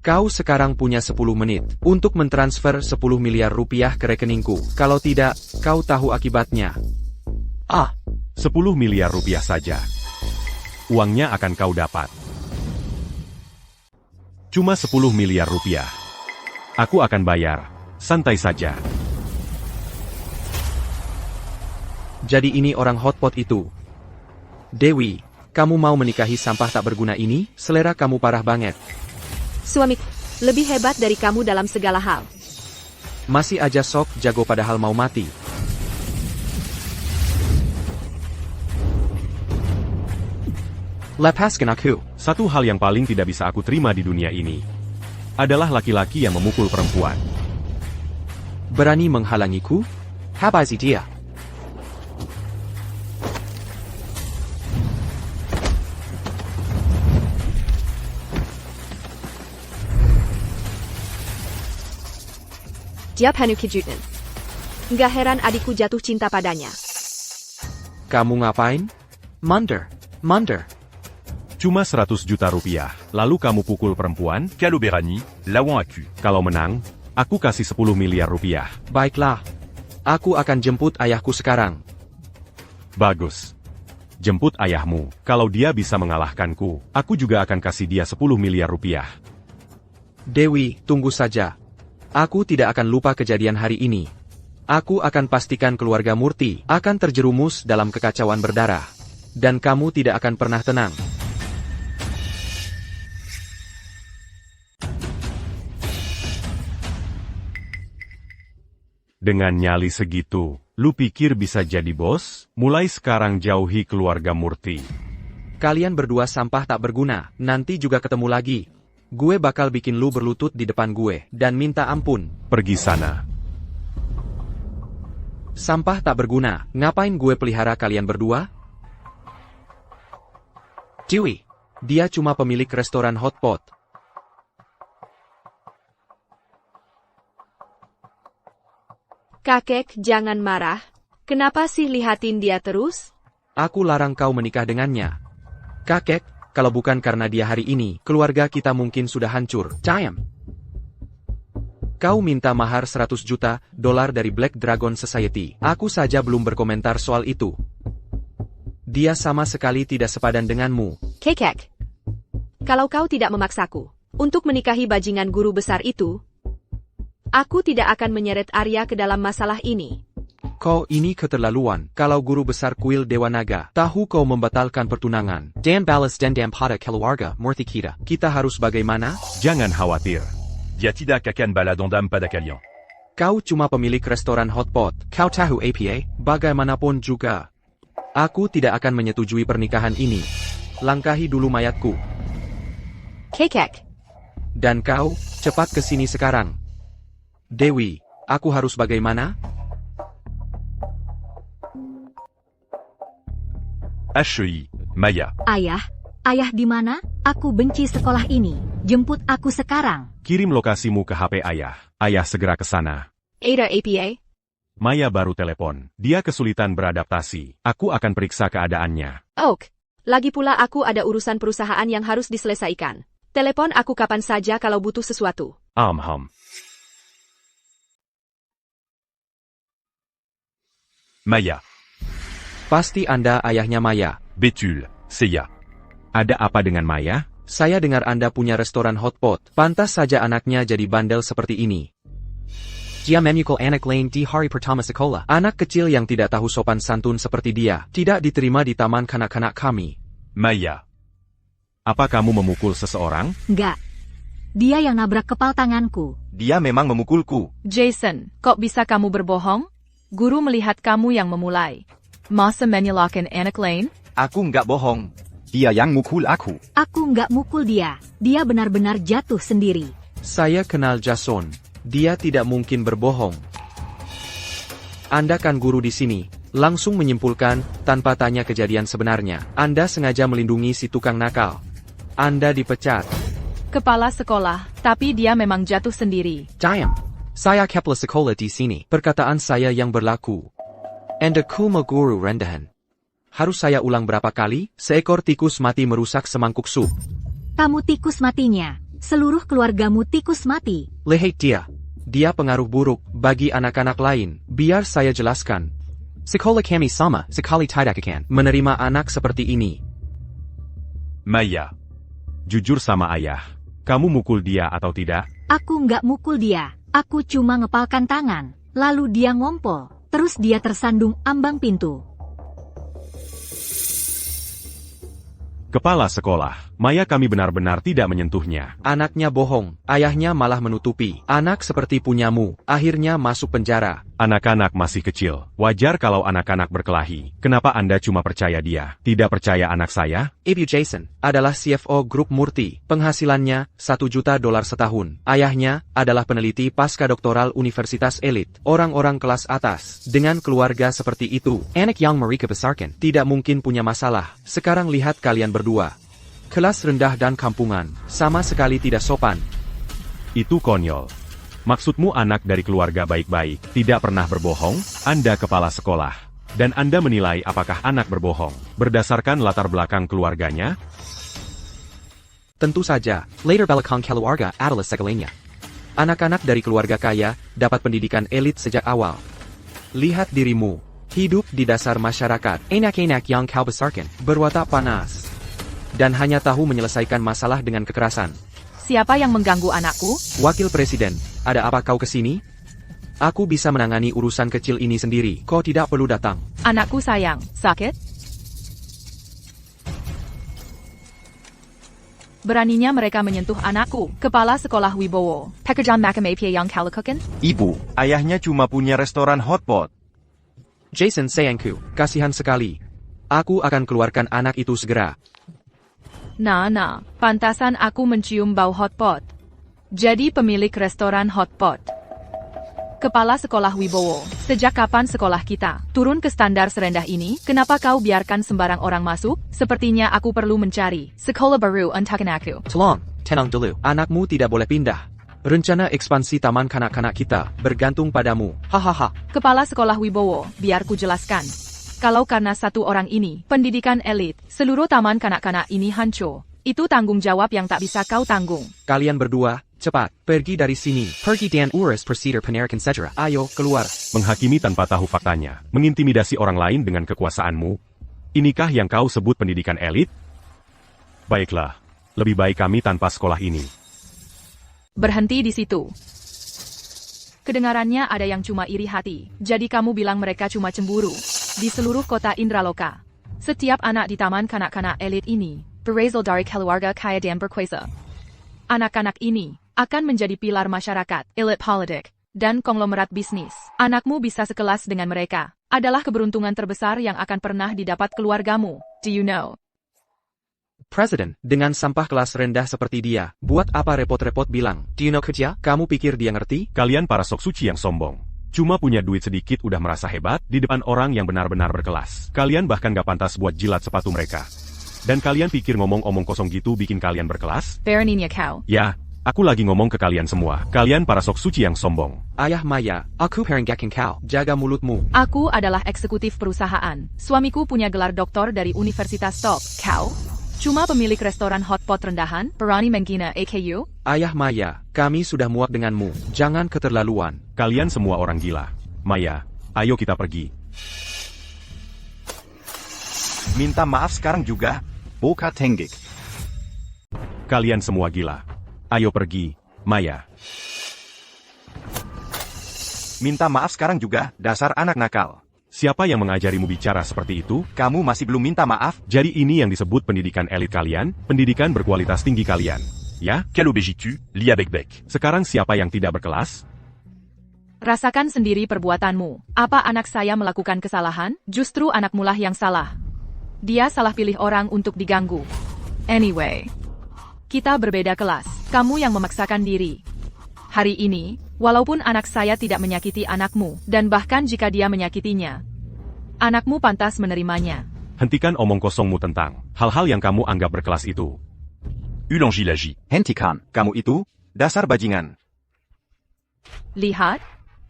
Kau sekarang punya 10 menit untuk mentransfer 10 miliar rupiah ke rekeningku. Kalau tidak, kau tahu akibatnya. 10 miliar rupiah saja. Uangnya akan kau dapat. Cuma 10 miliar rupiah. Aku akan bayar. Santai saja. Jadi ini orang hotpot itu. Dewi, kamu mau menikahi sampah tak berguna ini? Selera kamu parah banget. Suami, lebih hebat dari kamu dalam segala hal. Masih aja sok jago padahal mau mati. Lepaskan aku. Satu hal yang paling tidak bisa aku terima di dunia ini adalah laki-laki yang memukul perempuan. Berani menghalangiku? Habisi dia. Dia penuh kejutan. Gak heran adikku jatuh cinta padanya. Kamu ngapain? Mundur. Cuma 100 juta rupiah, lalu kamu pukul perempuan? Caloberani, lawan aku. Kalau menang, aku kasih 10 miliar rupiah. Baiklah. Aku akan jemput ayahku sekarang. Bagus. Jemput ayahmu. Kalau dia bisa mengalahkanku, aku juga akan kasih dia 10 miliar rupiah. Dewi, tunggu saja. Aku tidak akan lupa kejadian hari ini. Aku akan pastikan keluarga Murti akan terjerumus dalam kekacauan berdarah. Dan kamu tidak akan pernah tenang. Dengan nyali segitu, lu pikir bisa jadi bos? Mulai sekarang jauhi keluarga Murti. Kalian berdua sampah tak berguna, nanti juga ketemu lagi. Gue bakal bikin lu berlutut di depan gue, dan minta ampun. Pergi sana. Sampah tak berguna, ngapain gue pelihara kalian berdua? Dewey, dia cuma pemilik restoran hotpot. Kakek, jangan marah. Kenapa sih lihatin dia terus? Aku larang kau menikah dengannya. Kakek, kalau bukan karena dia hari ini, keluarga kita mungkin sudah hancur. Cayam. Kau minta mahar 100 juta dolar dari Black Dragon Society. Aku saja belum berkomentar soal itu. Dia sama sekali tidak sepadan denganmu. Kakek, kalau kau tidak memaksaku untuk menikahi bajingan guru besar itu, aku tidak akan menyeret Arya ke dalam masalah ini. Kau ini keterlaluan. Kalau guru besar kuil Dewa Naga tahu kau membatalkan pertunangan. Dan balas dendam pada keluarga Murti kita. Kita harus bagaimana? Jangan khawatir. Dia tidak akan balas dendam pada kalian. Kau cuma pemilik restoran hotpot. Kau tahu apa? Bagaimanapun juga. Aku tidak akan menyetujui pernikahan ini. Langkahi dulu mayatku. Kakek, Dan kau, cepat ke sini sekarang. Dewi, aku harus bagaimana? HEI, Maya. Ayah di mana? Aku benci sekolah ini. Jemput aku sekarang. Kirim lokasimu ke HP ayah. Ayah segera ke sana. Ada apa? Maya baru telepon. Dia kesulitan beradaptasi. Aku akan periksa keadaannya. Oak, lagi pula aku ada urusan perusahaan yang harus diselesaikan. Telepon aku kapan saja kalau butuh sesuatu. Maya. Pasti Anda ayahnya Maya. Betul, saya. Ada apa dengan Maya? Saya dengar Anda punya restoran hotpot. Pantas saja anaknya jadi bandel seperti ini. Dia memukul anak lain di hari pertama sekolah. Anak kecil yang tidak tahu sopan santun seperti dia tidak diterima di taman kanak-kanak kami. Maya. Apa kamu memukul seseorang? Enggak. Dia yang nabrak kepal tanganku. Dia memang memukulku. Jason, kok bisa kamu berbohong? Guru melihat kamu yang memulai. Masa menyalahkan anak lain? Aku nggak bohong. Dia yang mukul aku. Aku nggak mukul dia. Dia benar-benar jatuh sendiri. Saya kenal Jason. Dia tidak mungkin berbohong. Anda kan guru di sini. Langsung menyimpulkan, tanpa tanya kejadian sebenarnya. Anda sengaja melindungi si tukang nakal. Anda dipecat. Kepala sekolah, tapi dia memang jatuh sendiri. Diam. Saya kepala sekolah di sini. Perkataan saya yang berlaku. Anda kuma guru rendahan. Harus saya ulang berapa kali? Seekor tikus mati merusak semangkuk sup. Kamu tikus matinya. Seluruh keluargamu tikus mati. Lihat dia. Dia pengaruh buruk bagi anak-anak lain. Biar saya jelaskan. Sekolah kami sama sekali tidak akan menerima anak seperti ini. Maya. Jujur sama ayah. Kamu mukul dia atau tidak? Aku nggak mukul dia. Aku cuma ngepalkan tangan. Lalu dia ngompol. Terus dia tersandung ambang pintu. Kepala sekolah, Maya kami benar-benar tidak menyentuhnya. Anaknya bohong. Ayahnya malah menutupi. Anak seperti punyamu. Akhirnya masuk penjara. Anak-anak masih kecil. Wajar kalau anak-anak berkelahi. Kenapa Anda cuma percaya dia? Tidak percaya anak saya? Ibu Jason adalah CFO grup Murti. Penghasilannya $1 juta setahun. Ayahnya adalah peneliti pasca doktoral universitas elit. Orang-orang kelas atas. Dengan keluarga seperti itu, anak yang mereka besarkan tidak mungkin punya masalah. Sekarang lihat kalian berdua. Kelas rendah dan kampungan. Sama sekali tidak sopan. Itu konyol. Maksudmu anak dari keluarga baik-baik, tidak pernah berbohong? Anda kepala sekolah. Dan Anda menilai apakah anak berbohong, berdasarkan latar belakang keluarganya? Tentu saja, later belakang keluarga adalah segalanya. Anak-anak dari keluarga kaya, dapat pendidikan elit sejak awal. Lihat dirimu, hidup di dasar masyarakat, enak-enak yang kau besarkan, berwatak panas. Dan hanya tahu menyelesaikan masalah dengan kekerasan. Siapa yang mengganggu anakku? Wakil Presiden, ada apa kau kesini? Aku bisa menangani urusan kecil ini sendiri, kau tidak perlu datang. Anakku sayang, sakit? Beraninya mereka menyentuh anakku, kepala sekolah Wibowo. Pekerjaan makam apa yang kau lakukan? Ibu, ayahnya cuma punya restoran hotpot. Jason sayangku, kasihan sekali. Aku akan keluarkan anak itu segera. Nah, pantasan aku mencium bau hotpot. Jadi pemilik restoran hotpot. Kepala Sekolah Wibowo, sejak kapan sekolah kita turun ke standar serendah ini? Kenapa kau biarkan sembarang orang masuk? Sepertinya aku perlu mencari sekolah baru untuk anakku. Tolong, tenang dulu. Anakmu tidak boleh pindah. Rencana ekspansi taman kanak-kanak kita bergantung padamu. Hahaha. Kepala Sekolah Wibowo, biar ku jelaskan. Kalau karena satu orang ini, pendidikan elit, seluruh taman kanak-kanak ini hancur. Itu tanggung jawab yang tak bisa kau tanggung. Kalian berdua, cepat, pergi dari sini. Pergi dan urus prosedur penarikan segera. Ayo, keluar. Menghakimi tanpa tahu faktanya, mengintimidasi orang lain dengan kekuasaanmu. Inikah yang kau sebut pendidikan elit? Baiklah, lebih baik kami tanpa sekolah ini. Berhenti di situ. Kedengarannya ada yang cuma iri hati, jadi kamu bilang mereka cuma cemburu. Di seluruh kota Indraloka, setiap anak di taman kanak-kanak elit ini berasal dari keluarga kaya dan berkuasa. Anak-anak ini akan menjadi pilar masyarakat, elit politik, dan konglomerat bisnis. Anakmu bisa sekelas dengan mereka. Adalah keberuntungan terbesar yang akan pernah didapat keluargamu. Do you know? Presiden, dengan sampah kelas rendah seperti dia, buat apa repot-repot bilang? Do you know kerja? Kamu pikir dia ngerti? Kalian para sok suci yang sombong. Cuma punya duit sedikit udah merasa hebat di depan orang yang benar-benar berkelas. Kalian bahkan gak pantas buat jilat sepatu mereka. Dan kalian pikir ngomong omong kosong gitu bikin kalian berkelas? Beraninya kau. Ya, aku lagi ngomong ke kalian semua. Kalian para sok suci yang sombong. Ayah Maya, aku perenggakin kau. Jaga mulutmu. Aku adalah eksekutif perusahaan. Suamiku punya gelar doktor dari Universitas Top. Kau? Cuma pemilik restoran hotpot rendahan? Berani menghina AKU? Ayah Maya, kami sudah muak denganmu. Jangan keterlaluan. Kalian semua orang gila. Maya, ayo kita pergi. Minta maaf sekarang juga. Boka tenggik. Kalian semua gila. Ayo pergi, Maya. Minta maaf sekarang juga, dasar anak nakal. Siapa yang mengajarimu bicara seperti itu? Kamu masih belum minta maaf? Jadi ini yang disebut pendidikan elit kalian, pendidikan berkualitas tinggi kalian. Ya? Quel obéis tu, lis avec bec. Sekarang siapa yang tidak berkelas? Rasakan sendiri perbuatanmu. Apa anak saya melakukan kesalahan? Justru anakmu lah yang salah. Dia salah pilih orang untuk diganggu. Anyway, kita berbeda kelas. Kamu yang memaksakan diri. Hari ini, walaupun anak saya tidak menyakiti anakmu, dan bahkan jika dia menyakitinya, anakmu pantas menerimanya. Hentikan omong kosongmu tentang hal-hal yang kamu anggap berkelas itu. Ulangi-lagi. Hentikan, kamu itu, dasar bajingan. Lihat,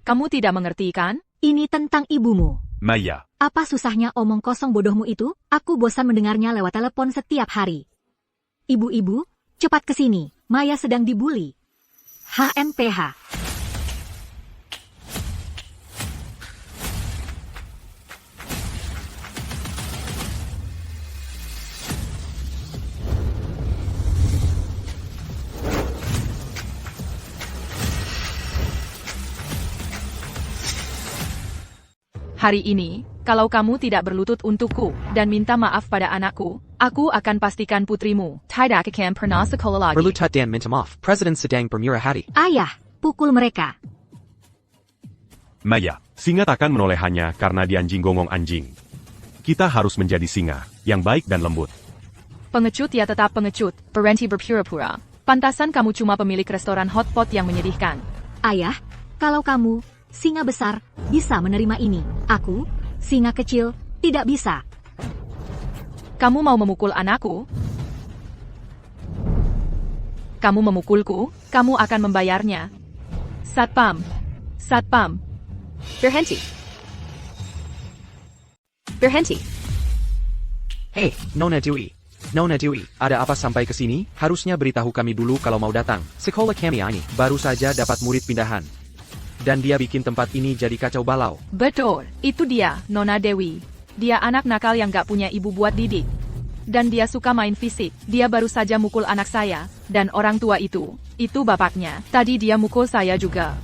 kamu tidak mengerti kan? Ini tentang ibumu. Maya. Apa susahnya omong kosong bodohmu itu? Aku bosan mendengarnya lewat telepon setiap hari. Ibu-ibu, cepat ke sini. Maya sedang dibully. HMPH. Hari ini, kalau kamu tidak berlutut untukku dan minta maaf pada anakku, aku akan pastikan putrimu tidak akan pernah sekolah lagi. Berlutut dan minta maaf. Presiden sedang bermurah hati. Ayah, pukul mereka. Maya, singa takkan menoleh hanya karena dia anjing gonggong anjing. Kita harus menjadi singa, yang baik dan lembut. Pengecut ya tetap pengecut, berhenti berpura-pura. Pantasan kamu cuma pemilik restoran hotpot yang menyedihkan. Ayah, kalau kamu, singa besar, bisa menerima ini. Aku, singa kecil, tidak bisa. Kamu mau memukul anakku? Kamu memukulku, kamu akan membayarnya. Satpam. Satpam. Berhenti. Berhenti. Hei, Nona Dewi. Nona Dewi, ada apa sampai ke sini? Harusnya beritahu kami dulu kalau mau datang. Sekolah kami ini baru saja dapat murid pindahan. Dan dia bikin tempat ini jadi kacau balau. Betul, itu dia, Nona Dewi. Dia anak nakal yang gak punya ibu buat didik. Dan dia suka main fisik. Dia baru saja mukul anak saya, dan orang tua itu bapaknya. Tadi dia mukul saya juga.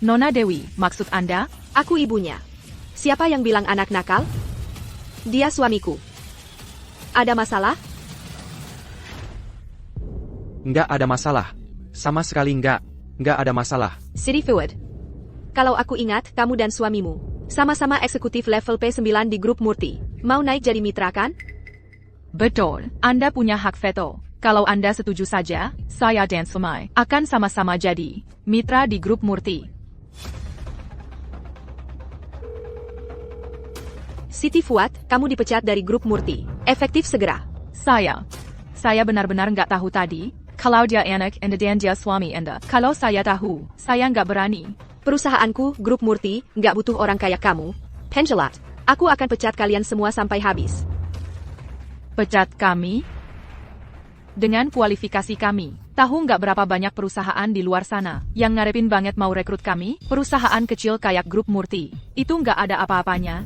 Nona Dewi, maksud Anda? Aku ibunya. Siapa yang bilang anak nakal? Dia suamiku. Ada masalah? Nggak ada masalah. Sama sekali nggak ada masalah. City Forward. Kalau aku ingat, kamu dan suamimu sama-sama eksekutif level P9 di grup Murti. Mau naik jadi mitra kan? Betul, Anda punya hak veto. Kalau Anda setuju saja, saya dan Sumai akan sama-sama jadi mitra di grup Murti. Siti Fuad, kamu dipecat dari grup Murti. Efektif segera. Saya benar-benar nggak tahu tadi, kalau dia anak Anda dan dia suami Anda. Kalau saya tahu, saya nggak berani. Perusahaanku, grup Murti, nggak butuh orang kayak kamu. Penjelat, aku akan pecat kalian semua sampai habis. Pecat kami? Dengan kualifikasi kami, tahu nggak berapa banyak perusahaan di luar sana yang ngarepin banget mau rekrut kami? Perusahaan kecil kayak grup Murti, itu nggak ada apa-apanya.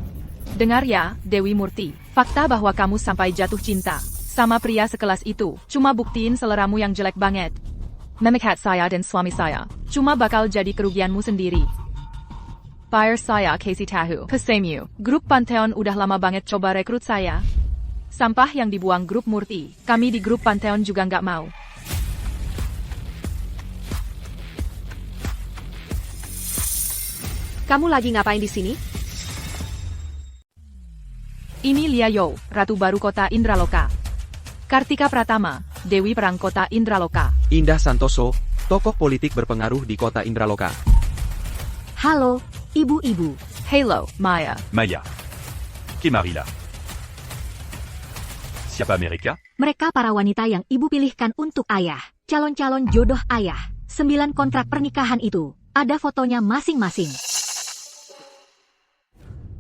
Dengar ya, Dewi Murti, fakta bahwa kamu sampai jatuh cinta sama pria sekelas itu, cuma buktiin seleramu yang jelek banget. Memikat saya dan suami saya, cuma bakal jadi kerugianmu sendiri. Fire saya kasih tahu, Pesemu, grup Pantheon udah lama banget coba rekrut saya. Sampah yang dibuang grup Murti, kami di grup Pantheon juga nggak mau. Kamu lagi ngapain di sini? Ini Lia Yo, Ratu Baru Kota Indraloka. Kartika Pratama, Dewi Perang Kota Indraloka. Indah Santoso, tokoh politik berpengaruh di kota Indraloka. Halo, ibu-ibu. Hello, Maya. Maya. Qui Marila. Siapa mereka? Mereka para wanita yang ibu pilihkan untuk ayah. Calon-calon jodoh ayah. 9 kontrak pernikahan itu. Ada fotonya masing-masing.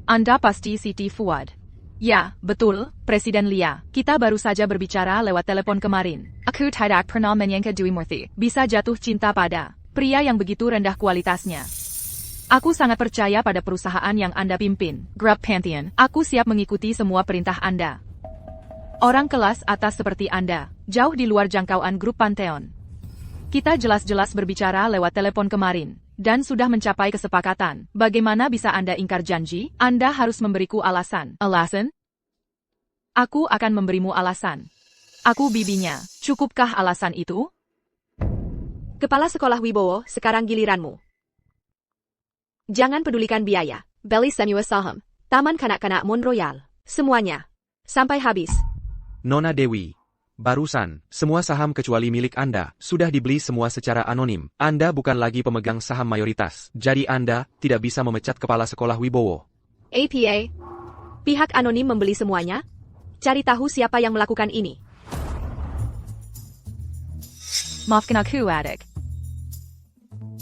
Anda pasti Siti Fuad. Ya, betul, Presiden Lia. Kita baru saja berbicara lewat telepon kemarin. Aku tidak pernah menyangka Dewi Murti bisa jatuh cinta pada pria yang begitu rendah kualitasnya. Aku sangat percaya pada perusahaan yang Anda pimpin, Grup Pantheon. Aku siap mengikuti semua perintah Anda. Orang kelas atas seperti Anda, jauh di luar jangkauan Grup Pantheon. Kita jelas-jelas berbicara lewat telepon kemarin, dan sudah mencapai kesepakatan. Bagaimana bisa Anda ingkar janji? Anda harus memberiku alasan. Alasan? Aku akan memberimu alasan. Aku bibinya. Cukupkah alasan itu? Kepala Sekolah Wibowo, sekarang giliranmu. Jangan pedulikan biaya. Belly Semua Saham. Taman Kanak-Kanak Mon Royal. Semuanya. Sampai habis. Nona Dewi, barusan, semua saham kecuali milik Anda, sudah dibeli semua secara anonim. Anda bukan lagi pemegang saham mayoritas, jadi Anda tidak bisa memecat Kepala Sekolah Wibowo. APA. Pihak anonim membeli semuanya? Cari tahu siapa yang melakukan ini. Maafkan aku, adik.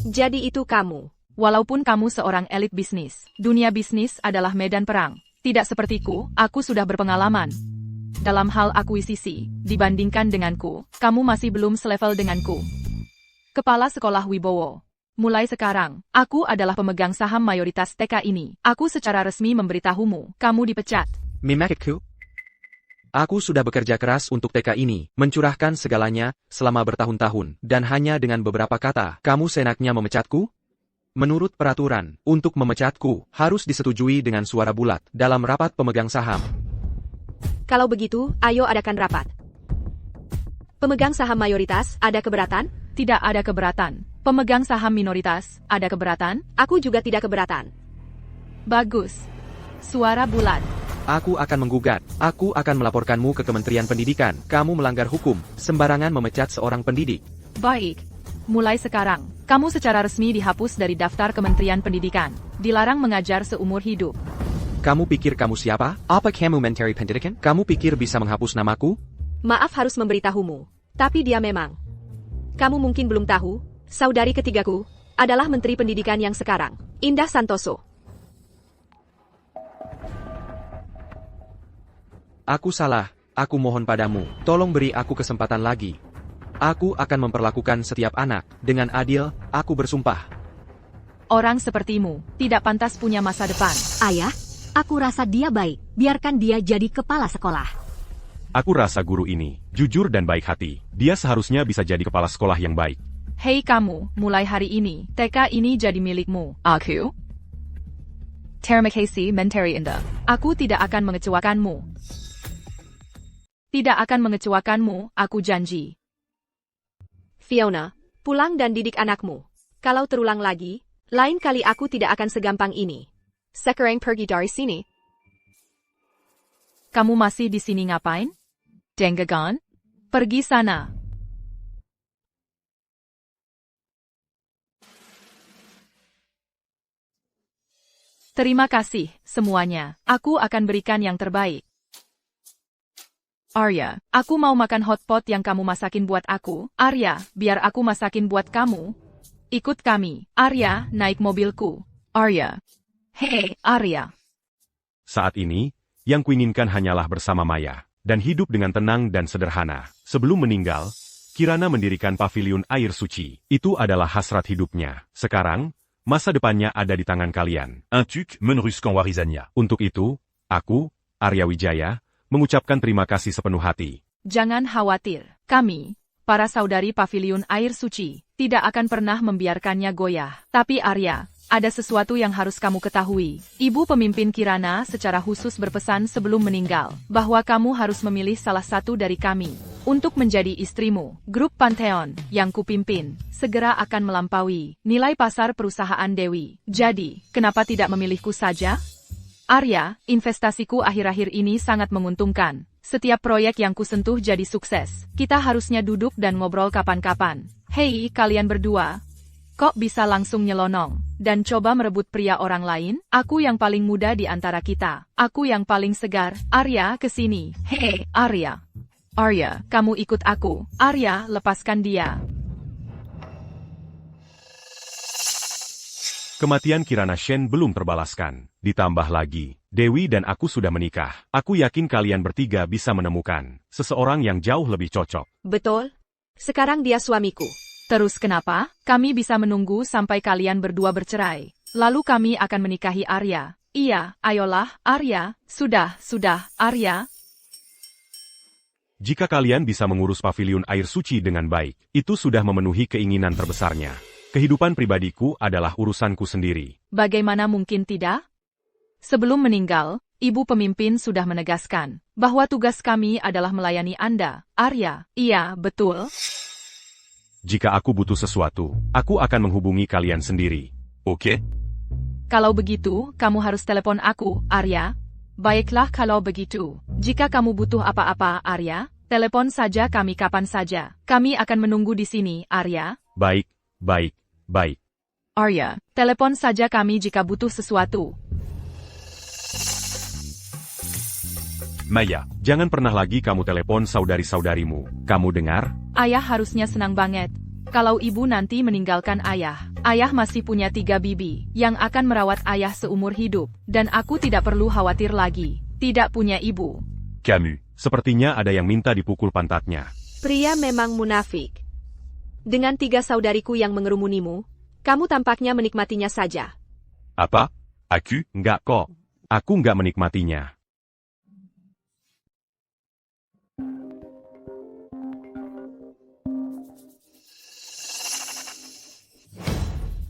Jadi itu kamu. Walaupun kamu seorang elit bisnis, dunia bisnis adalah medan perang. Tidak sepertiku, aku sudah berpengalaman. Dalam hal akuisisi, dibandingkan denganku, kamu masih belum selevel denganku. Kepala Sekolah Wibowo. Mulai sekarang, aku adalah pemegang saham mayoritas TK ini. Aku secara resmi memberitahumu, kamu dipecat. Mimakku? Aku sudah bekerja keras untuk TK ini, mencurahkan segalanya, selama bertahun-tahun, dan hanya dengan beberapa kata, kamu seenaknya memecatku? Menurut peraturan, untuk memecatku, harus disetujui dengan suara bulat, dalam rapat pemegang saham. Kalau begitu, ayo adakan rapat. Pemegang saham mayoritas, ada keberatan? Tidak ada keberatan. Pemegang saham minoritas, ada keberatan? Aku juga tidak keberatan. Bagus. Suara bulat. Aku akan menggugat. Aku akan melaporkanmu ke Kementerian Pendidikan. Kamu melanggar hukum, sembarangan memecat seorang pendidik. Baik. Mulai sekarang, kamu secara resmi dihapus dari daftar Kementerian Pendidikan. Dilarang mengajar seumur hidup. Kamu pikir kamu siapa? Apa kamu Menteri Pendidikan? Kamu pikir bisa menghapus namaku? Maaf harus memberitahumu. Tapi dia memang. Kamu mungkin belum tahu, saudari ketigaku adalah Menteri Pendidikan yang sekarang, Indah Santoso. Aku salah, aku mohon padamu, tolong beri aku kesempatan lagi. Aku akan memperlakukan setiap anak dengan adil, aku bersumpah. Orang sepertimu tidak pantas punya masa depan. Ayah, aku rasa dia baik. Biarkan dia jadi kepala sekolah. Aku rasa guru ini jujur dan baik hati. Dia seharusnya bisa jadi kepala sekolah yang baik. Hei kamu, mulai hari ini, TK ini jadi milikmu. Aku? Terima kasih, Menteri Indah. Aku tidak akan mengecewakanmu. Tidak akan mengecewakanmu, aku janji. Fiona, pulang dan didik anakmu. Kalau terulang lagi, lain kali aku tidak akan segampang ini. Sekarang pergi dari sini. Kamu masih di sini ngapain? Denggagon? Pergi sana. Terima kasih, semuanya. Aku akan berikan yang terbaik. Arya, aku mau makan hotpot yang kamu masakin buat aku. Arya, biar aku masakin buat kamu. Ikut kami. Arya, naik mobilku. Arya. Hei, Arya. Saat ini, yang kuinginkan hanyalah bersama Maya, dan hidup dengan tenang dan sederhana. Sebelum meninggal, Kirana mendirikan paviliun air suci. Itu adalah hasrat hidupnya. Sekarang, masa depannya ada di tangan kalian. Un tuc Menruskan Warizania. Untuk itu, aku, Arya Wijaya, mengucapkan terima kasih sepenuh hati. Jangan khawatir. Kami, para saudari paviliun air suci, tidak akan pernah membiarkannya goyah. Tapi Arya, ada sesuatu yang harus kamu ketahui. Ibu pemimpin Kirana secara khusus berpesan sebelum meninggal, bahwa kamu harus memilih salah satu dari kami untuk menjadi istrimu. Grup Pantheon, yang kupimpin, segera akan melampaui nilai pasar perusahaan Dewi. Jadi, kenapa tidak memilihku saja? Arya, investasiku akhir-akhir ini sangat menguntungkan. Setiap proyek yang kusentuh jadi sukses. Kita harusnya duduk dan ngobrol kapan-kapan. Hei, kalian berdua. Kok bisa langsung nyelonong dan coba merebut pria orang lain? Aku yang paling muda di antara kita. Aku yang paling segar. Arya, kesini. Hei, Arya. Arya, kamu ikut aku. Arya, lepaskan dia. Kematian Kirana Shen belum terbalaskan. Ditambah lagi, Dewi dan aku sudah menikah. Aku yakin kalian bertiga bisa menemukan seseorang yang jauh lebih cocok. Betul? Sekarang dia suamiku. Terus kenapa? Kami bisa menunggu sampai kalian berdua bercerai. Lalu kami akan menikahi Arya. Iya, ayolah, Arya. Sudah, Arya. Jika kalian bisa mengurus paviliun air suci dengan baik, itu sudah memenuhi keinginan terbesarnya. Kehidupan pribadiku adalah urusanku sendiri. Bagaimana mungkin tidak? Sebelum meninggal, ibu pemimpin sudah menegaskan bahwa tugas kami adalah melayani Anda, Arya. Iya, betul. Jika aku butuh sesuatu, aku akan menghubungi kalian sendiri. Ok. Kalau begitu, kamu harus telepon aku, Arya. Baiklah kalau begitu. Jika kamu butuh apa-apa, Arya, telepon saja kami kapan saja. Kami akan menunggu di sini, Arya. Baik. Arya, telepon saja kami jika butuh sesuatu. Maya. Jangan pernah lagi kamu telepon saudari-saudarimu. Kamu dengar? Ayah harusnya senang banget. Kalau ibu nanti meninggalkan ayah. Ayah masih punya 3 bibi yang akan merawat ayah seumur hidup. Dan aku tidak perlu khawatir lagi. Tidak punya ibu. Camus. Sepertinya ada yang minta dipukul pantatnya. Pria memang munafik. Dengan 3 saudariku yang mengerumunimu, kamu tampaknya menikmatinya saja. Apa? Aku? Enggak kok. Aku enggak menikmatinya.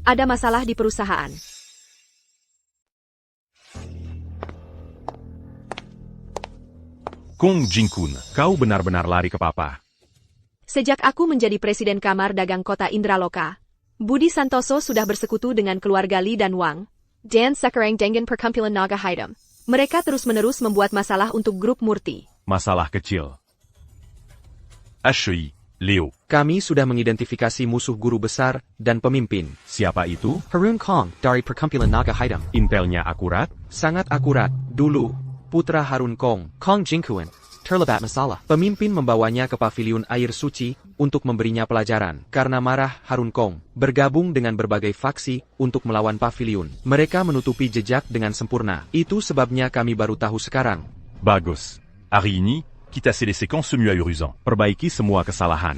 Ada masalah di perusahaan. Kong Jingkun, kau benar-benar lari ke papa. Sejak aku menjadi Presiden Kamar Dagang Kota Indraloka, Budi Santoso sudah bersekutu dengan keluarga Li dan Wang, dan sekarang dengan perkumpulan Naga Hitam. Mereka terus-menerus membuat masalah untuk grup Murti. Masalah kecil. HEI. Leo. Kami sudah mengidentifikasi musuh guru besar dan pemimpin. Siapa itu? Harun Kong dari perkumpulan Naga Hitam. Intelnya akurat? Sangat akurat. Dulu, putra Harun Kong, Kong Jingkuen, terlibat masalah. Pemimpin membawanya ke paviliun air suci untuk memberinya pelajaran. Karena marah, Harun Kong bergabung dengan berbagai faksi untuk melawan paviliun. Mereka menutupi jejak dengan sempurna. Itu sebabnya kami baru tahu sekarang. Bagus. Hari ini, kita se laisser consumer ahurusant. Perbaiki semua kesalahan.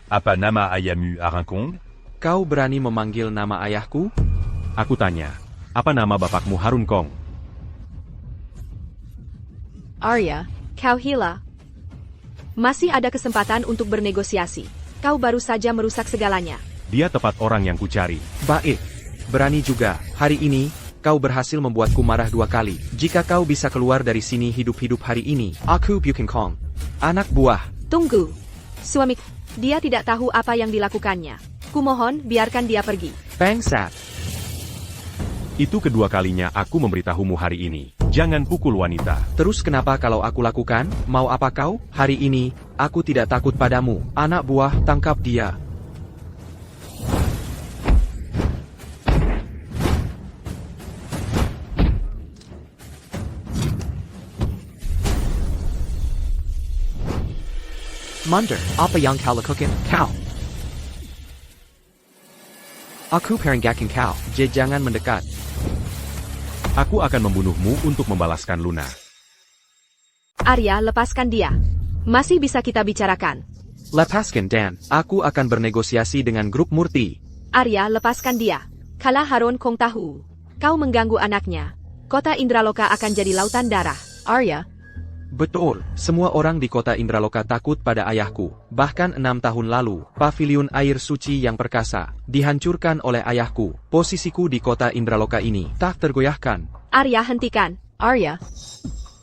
Apa nama ayamu Arankong? Kau berani memanggil nama ayahku? Aku tanya, apa nama bapakmu Harun Kong? Arya, kau hila. Masih ada kesempatan untuk bernegosiasi. Kau baru saja merusak segalanya. Dia tepat orang yang kucari. Baik. Berani juga. Hari ini, kau berhasil membuatku marah 2 kali. Jika kau bisa keluar dari sini hidup-hidup hari ini, aku Bukin Kong. Anak buah. Tunggu. Suami, dia tidak tahu apa yang dilakukannya. Kumohon, biarkan dia pergi. Bangsat. Itu kedua kalinya aku memberitahumu hari ini. Jangan pukul wanita. Terus kenapa kalau aku lakukan? Mau apa kau? Hari ini, aku tidak takut padamu. Anak buah, tangkap dia. Munder, apa yang kau lakukan? Kau. Aku peringatkan kau, jangan mendekat. Aku akan membunuhmu untuk membalaskan Luna. Arya, lepaskan dia. Masih bisa kita bicarakan. Lepaskan Dan, aku akan bernegosiasi dengan grup Murti. Arya, lepaskan dia. Kalau Harun Kong tahu, kau mengganggu anaknya, kota Indraloka akan jadi lautan darah. Arya, Betul, semua orang di kota Indraloka takut pada ayahku. Bahkan 6 tahun lalu, paviliun air suci yang perkasa, dihancurkan oleh ayahku. Posisiku di kota Indraloka ini tak tergoyahkan. Arya, hentikan. Arya,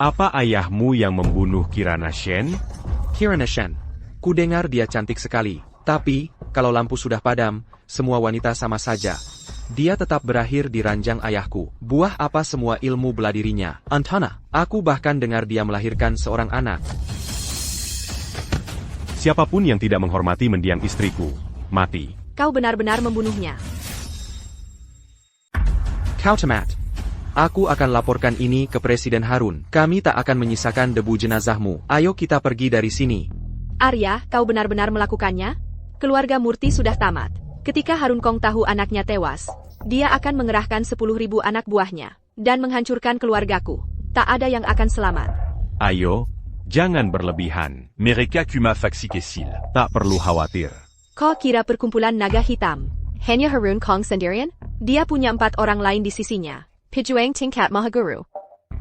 Apa ayahmu yang membunuh Kirana Shen? Kirana Shen. Ku dengar dia cantik sekali. Tapi, kalau lampu sudah padam, semua wanita sama saja. Dia tetap berakhir di ranjang ayahku. Buah apa semua ilmu bela dirinya. Antana, aku bahkan dengar dia melahirkan seorang anak. Siapapun yang tidak menghormati mendiang istriku, mati. Kau benar-benar membunuhnya. Kau cemat. Aku akan laporkan ini ke Presiden Harun. Kami tak akan menyisakan debu jenazahmu. Ayo kita pergi dari sini. Arya, kau benar-benar melakukannya? Keluarga Murti sudah tamat. Ketika Harun Kong tahu anaknya tewas, dia akan mengerahkan 10.000 anak buahnya dan menghancurkan keluargaku. Tak ada yang akan selamat. Ayo, jangan berlebihan. Mereka cuma faksi kecil. Tak perlu khawatir. Kau kira perkumpulan naga hitam hanya Harun Kong sendirian? Dia punya 4 orang lain di sisinya. Pejuang tingkat Mahaguru.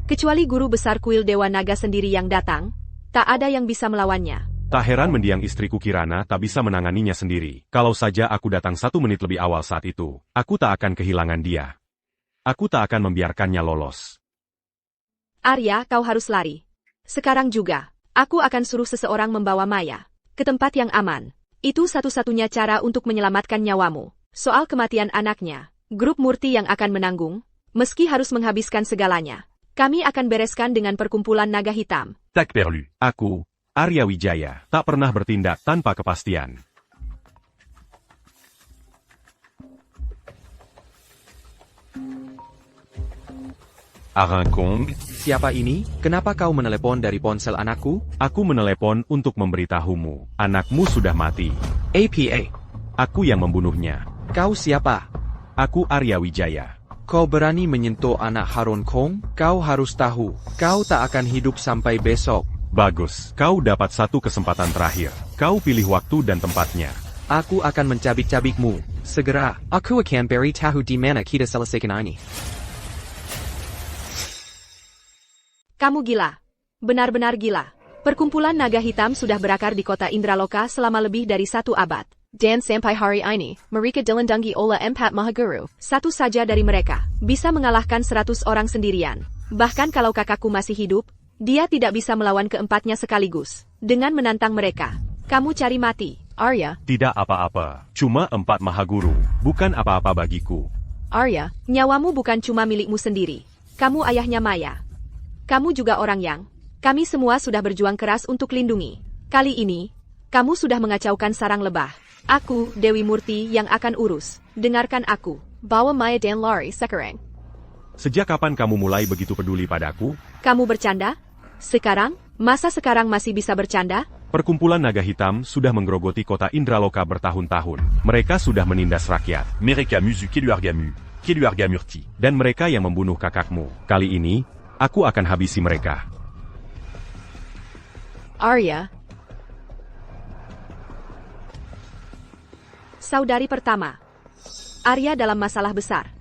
Kecuali guru besar kuil Dewa Naga sendiri yang datang, tak ada yang bisa melawannya. Tak heran mendiang istriku Kirana tak bisa menanganinya sendiri. Kalau saja aku datang 1 menit lebih awal saat itu, aku tak akan kehilangan dia. Aku tak akan membiarkannya lolos. Arya, kau harus lari. Sekarang juga, aku akan suruh seseorang membawa Maya ke tempat yang aman. Itu satu-satunya cara untuk menyelamatkan nyawamu. Soal kematian anaknya, grup Murti yang akan menanggung, meski harus menghabiskan segalanya. Kami akan bereskan dengan perkumpulan naga hitam. Tak perlu. Aku, Arya Wijaya, tak pernah bertindak tanpa kepastian. Harun Kong, Siapa ini? Kenapa kau menelepon dari ponsel anakku? Aku menelepon untuk memberitahumu, anakmu sudah mati. APA. Aku yang membunuhnya. Kau siapa? Aku Arya Wijaya. Kau berani menyentuh anak Harun Kong? Kau harus tahu, kau tak akan hidup sampai besok. Bagus, kau dapat 1 kesempatan terakhir. Kau pilih waktu dan tempatnya. Aku akan mencabik-cabikmu. Segera, aku akan beri tahu di mana kita selesaikan ini. Kamu gila. Benar-benar gila. Perkumpulan naga hitam sudah berakar di kota Indraloka selama lebih dari 1 abad. Dan sampai hari ini, mereka dilindungi oleh 4 Mahaguru. Satu saja dari mereka bisa mengalahkan 100 orang sendirian. Bahkan kalau kakakku masih hidup, dia tidak bisa melawan keempatnya sekaligus. Dengan menantang mereka, kamu cari mati. Arya, Tidak apa-apa, cuma 4 Mahaguru, bukan apa-apa bagiku. Arya, Nyawamu bukan cuma milikmu sendiri. Kamu ayahnya Maya. Kamu juga orang yang kami semua sudah berjuang keras untuk lindungi. Kali ini, kamu sudah mengacaukan sarang lebah. Aku, Dewi Murti, yang akan urus. Dengarkan aku. bawa Maya dan lari sekarang. Sejak kapan kamu mulai begitu peduli padaku? Kamu bercanda? Sekarang? Masa sekarang masih bisa bercanda? Perkumpulan naga hitam sudah menggerogoti kota Indraloka bertahun-tahun. Mereka sudah menindas rakyat. Mereka musu Keluarga Murti. Dan mereka yang membunuh kakakmu. Kali ini, aku akan habisi mereka. Arya, Saudari pertama. Arya dalam masalah besar.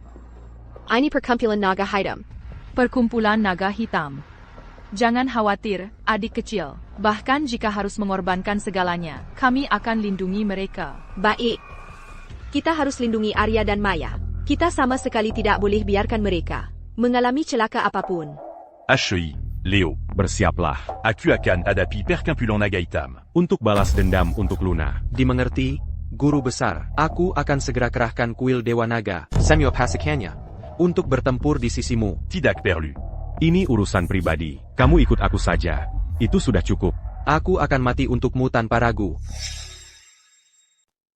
ini perkumpulan naga hitam. Perkumpulan naga hitam. Jangan khawatir, adik kecil. Bahkan jika harus mengorbankan segalanya, kami akan lindungi mereka. Baik. Kita harus lindungi Arya dan Maya. Kita sama sekali tidak boleh biarkan mereka mengalami celaka apapun. HEI, Leo. Bersiaplah. Aku akan hadapi perkumpulan naga hitam. Untuk balas dendam untuk Luna. Dimengerti, Guru Besar. Aku akan segera kerahkan kuil Dewa Naga, Samuel Pasakannya, untuk bertempur di sisimu. Tidak perlu. Ini urusan pribadi. Kamu ikut aku saja. Itu sudah cukup. Aku akan mati untukmu tanpa ragu.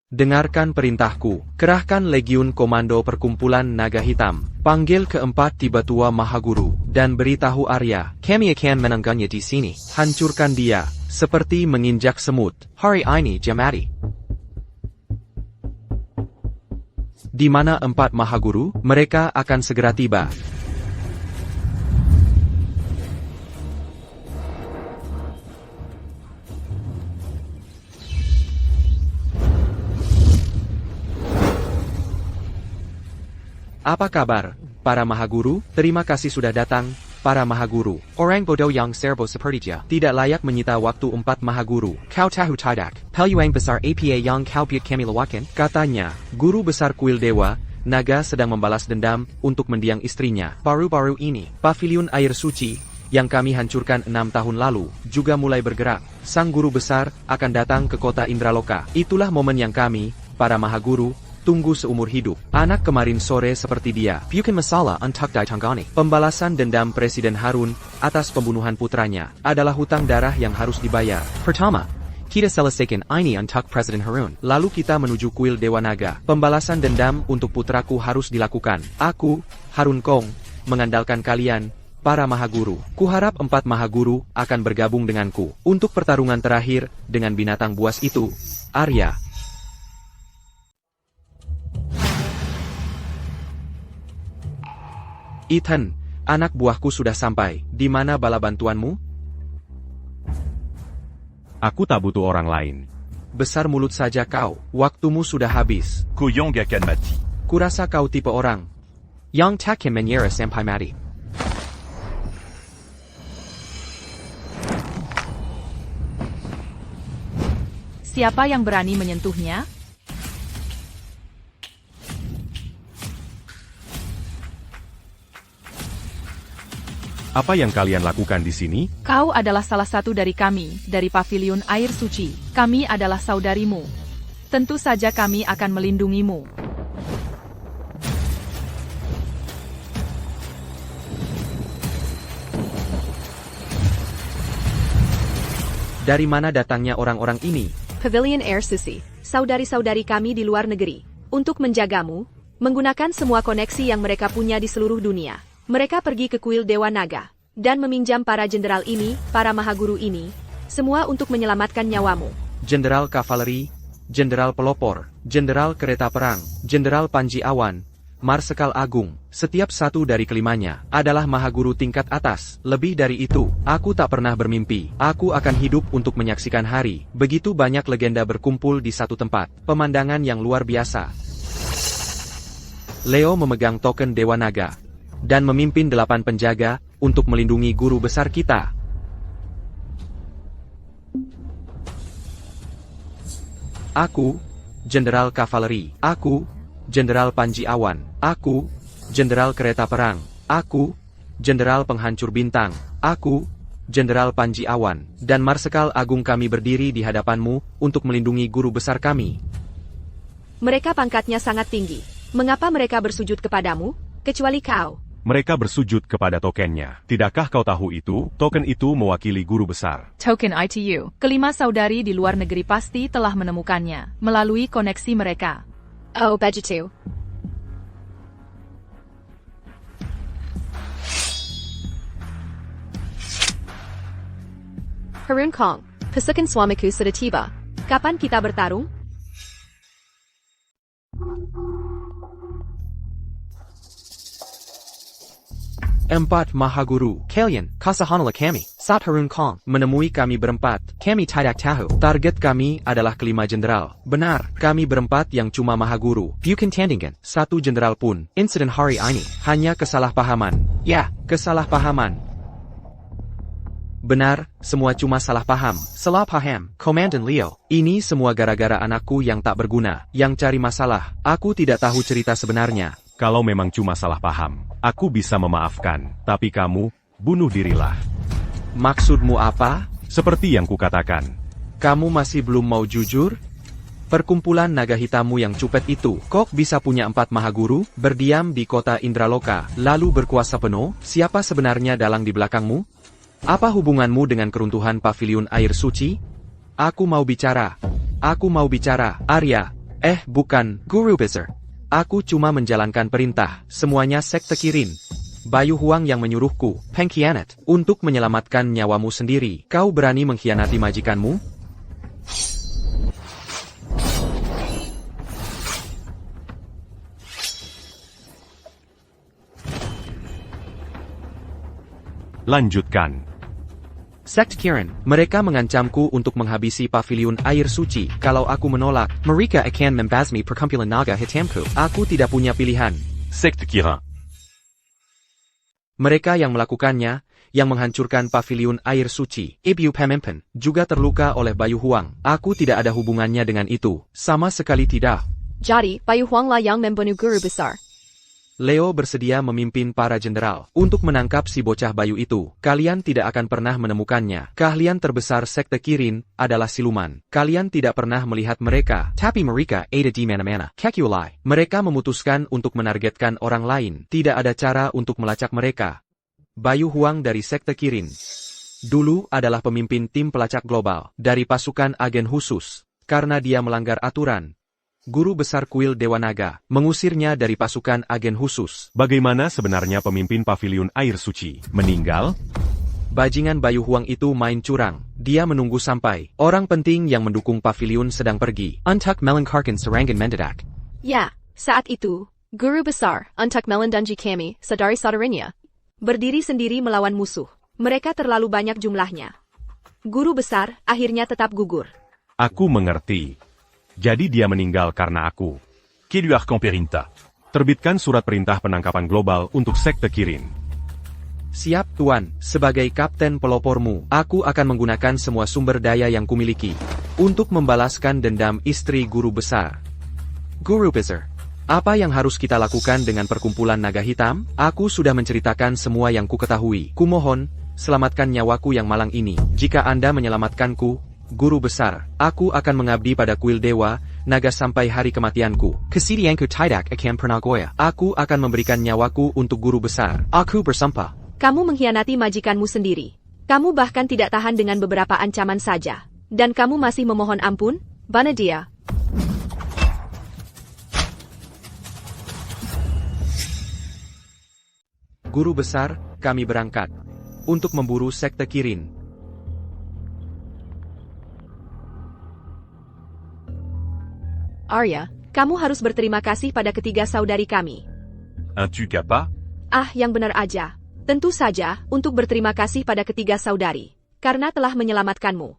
Dengarkan perintahku, kerahkan Legiun Komando Perkumpulan Naga Hitam, panggil keempat tiba tua Mahaguru, dan beritahu Arya, kami akan menangganya di sini. Hancurkan dia, seperti menginjak semut. Hari ini Jamati. Di mana empat Mahaguru? Mereka akan segera tiba. Apa kabar, para Mahaguru? Terima kasih sudah datang, para Mahaguru. Orang bodoh yang serbo sepertinya tidak layak menyita waktu empat Mahaguru. Kau tahu tidak, peluang besar APA yang kau biar kami lewatkan? Katanya, Guru Besar Kuil Dewa Naga sedang membalas dendam untuk mendiang istrinya. Baru-baru ini, Paviliun Air Suci yang kami hancurkan 6 tahun lalu juga mulai bergerak. Sang Guru Besar akan datang ke kota Indraloka. Itulah momen yang kami, para Mahaguru, tunggu seumur hidup. Anak kemarin sore seperti dia. Bukan masalah untuk ditanggani. Pembalasan dendam Presiden Harun atas pembunuhan putranya adalah hutang darah yang harus dibayar. Pertama, kita selesaikan ini untuk Presiden Harun. Lalu kita menuju kuil Dewa Naga. Pembalasan dendam untuk putraku harus dilakukan. Aku, Harun Kong, mengandalkan kalian, para Mahaguru. Kuharap empat Mahaguru akan bergabung denganku untuk pertarungan terakhir dengan binatang buas itu. Arya. Ethan, anak buahku sudah sampai. Di mana bala bantuanmu? Aku tak butuh orang lain. Besar mulut saja kau. Waktumu sudah habis. Kuyong akan mati. Kurasa kau tipe orang yang tak akan menyerah sampai mati. Siapa yang berani menyentuhnya? Apa yang kalian lakukan di sini? Kau adalah salah satu dari kami, dari Paviliun Air Suci. Kami adalah saudarimu. Tentu saja kami akan melindungimu. Dari mana datangnya orang-orang ini? Pavilion Air Suci, saudari-saudari kami di luar negeri, untuk menjagamu, menggunakan semua koneksi yang mereka punya di seluruh dunia. Mereka pergi ke kuil Dewa Naga, dan meminjam para jenderal ini, para Mahaguru ini, semua untuk menyelamatkan nyawamu. Jenderal Kavaleri, Jenderal Pelopor, Jenderal Kereta Perang, Jenderal Panji Awan, Marsekal Agung, setiap satu dari kelimanya adalah Mahaguru tingkat atas. Lebih dari itu, aku tak pernah bermimpi. Aku akan hidup untuk menyaksikan hari. Begitu banyak legenda berkumpul di satu tempat. Pemandangan yang luar biasa. Leo memegang token Dewa Naga dan memimpin 8 penjaga untuk melindungi guru besar kita. Aku, Jenderal Kavaleri. Aku, Jenderal Panji Awan. Aku, Jenderal Kereta Perang. Aku, Jenderal Penghancur Bintang. Aku, Jenderal Panji Awan, dan Marsekal Agung kami berdiri di hadapanmu untuk melindungi guru besar kami. Mereka pangkatnya sangat tinggi. Mengapa mereka bersujud kepadamu, kecuali kau? Mereka bersujud kepada tokennya. Tidakkah kau tahu itu? Token itu mewakili guru besar. Token ITU. Kelima saudari di luar negeri pasti telah menemukannya, melalui koneksi mereka. Oh, begitu. Harun Kong, pasukan suamiku sudah tiba. Kapan kita bertarung? Empat Mahaguru, kalian, kasahanlah kami, saat Harun Kong menemui kami berempat. Kami tidak tahu. Target kami adalah kelima jenderal. Benar, kami berempat yang cuma Mahaguru. Bukan tandingan, satu jenderal pun. Insiden hari ini, hanya kesalahpahaman. Ya, kesalahpahaman. Benar, semua cuma salah paham. Salah paham, Komandan Leo. Ini semua gara-gara anakku yang tak berguna, yang cari masalah. Aku tidak tahu cerita sebenarnya. Kalau memang cuma salah paham, aku bisa memaafkan. Tapi kamu, bunuh dirilah. Maksudmu apa? Seperti yang kukatakan. Kamu masih belum mau jujur? Perkumpulan naga hitammu yang cupet itu, kok bisa punya 4 mahaguru, berdiam di kota Indraloka, lalu berkuasa penuh, siapa sebenarnya dalang di belakangmu? Apa hubunganmu dengan keruntuhan paviliun air suci? Aku mau bicara, Arya. Bukan, Guru Besar. Aku cuma menjalankan perintah, semuanya sekte Kirin. Bayu Huang yang menyuruhku, pengkhianat, untuk menyelamatkan nyawamu sendiri. Kau berani mengkhianati majikanmu? Lanjutkan. Sekt Kirin, mereka mengancamku untuk menghabisi paviliun air suci. Kalau aku menolak, mereka akan membasmi perkumpulan naga hitamku. Aku tidak punya pilihan. Secte Kirin. Mereka yang melakukannya, yang menghancurkan paviliun air suci, Ibu Pemimpin, juga terluka oleh Bayu Huang. Aku tidak ada hubungannya dengan itu, sama sekali tidak. Jadi, Bayu Huanglah yang membunuh guru besar. Leo bersedia memimpin para jenderal untuk menangkap si bocah Bayu itu. Kalian tidak akan pernah menemukannya. Keahlian terbesar sekte Kirin adalah siluman. Kalian tidak pernah melihat mereka, tapi mereka ada di mana-mana. Kekulai. Mereka memutuskan untuk menargetkan orang lain. Tidak ada cara untuk melacak mereka. Bayu Huang dari sekte Kirin dulu adalah pemimpin tim pelacak global dari pasukan agen khusus. Karena dia melanggar aturan, Guru Besar Kuil Dewa Naga mengusirnya dari pasukan agen khusus. Bagaimana sebenarnya pemimpin paviliun air suci meninggal? Bajingan Bayu Huang itu main curang. Dia menunggu sampai orang penting yang mendukung paviliun sedang pergi. Untuk melengkarkan serangan mendadak. Ya, saat itu, Guru Besar, untuk melandanji kami, saudari-saudarinya, berdiri sendiri melawan musuh. Mereka terlalu banyak jumlahnya. Guru Besar akhirnya tetap gugur. Aku mengerti. Jadi dia meninggal karena aku. Qui lui a Perinta. Terbitkan surat perintah penangkapan global untuk sekte Kirin. Siap, Tuan. Sebagai kapten pelopormu, aku akan menggunakan semua sumber daya yang kumiliki untuk membalaskan dendam istri Guru Besar. Guru Besar, apa yang harus kita lakukan dengan perkumpulan naga hitam? Aku sudah menceritakan semua yang kuketahui. Kumohon, selamatkan nyawaku yang malang ini. Jika Anda menyelamatkanku, Guru Besar, aku akan mengabdi pada kuil Dewa Naga sampai hari kematianku. Kesediaanku tidak akan pernah goyah. Aku akan memberikan nyawaku untuk Guru Besar. Aku bersumpah. Kamu mengkhianati majikanmu sendiri. Kamu bahkan tidak tahan dengan beberapa ancaman saja. Dan kamu masih memohon ampun? Bana dia. Guru Besar, kami berangkat untuk memburu sekte Kirin. Arya, kamu harus berterima kasih pada ketiga saudari kami. Un tu kappa. Yang benar aja. Tentu saja, untuk berterima kasih pada ketiga saudari. Karena telah menyelamatkanmu.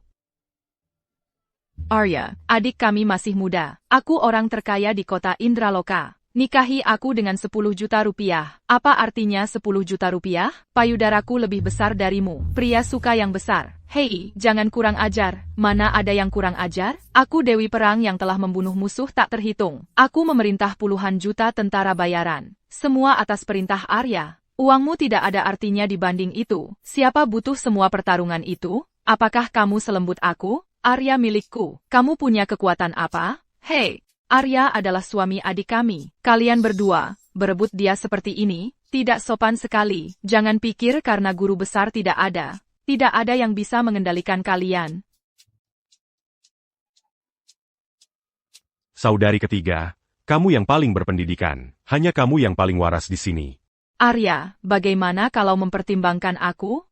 Arya, adik kami masih muda. Aku orang terkaya di kota Indraloka. Nikahi aku dengan 10 juta rupiah. Apa artinya 10 juta rupiah? Payudaraku lebih besar darimu. Pria suka yang besar. Hei, jangan kurang ajar. Mana ada yang kurang ajar? Aku Dewi Perang yang telah membunuh musuh tak terhitung. Aku memerintah puluhan juta tentara bayaran. Semua atas perintah Arya. Uangmu tidak ada artinya dibanding itu. Siapa butuh semua pertarungan itu? Apakah kamu selembut aku? Arya milikku. Kamu punya kekuatan apa? Hei, Arya adalah suami adik kami. Kalian berdua, berebut dia seperti ini, tidak sopan sekali. Jangan pikir karena guru besar tidak ada. Tidak ada yang bisa mengendalikan kalian. Saudari ketiga, kamu yang paling berpendidikan. Hanya kamu yang paling waras di sini. Arya, bagaimana kalau mempertimbangkan aku?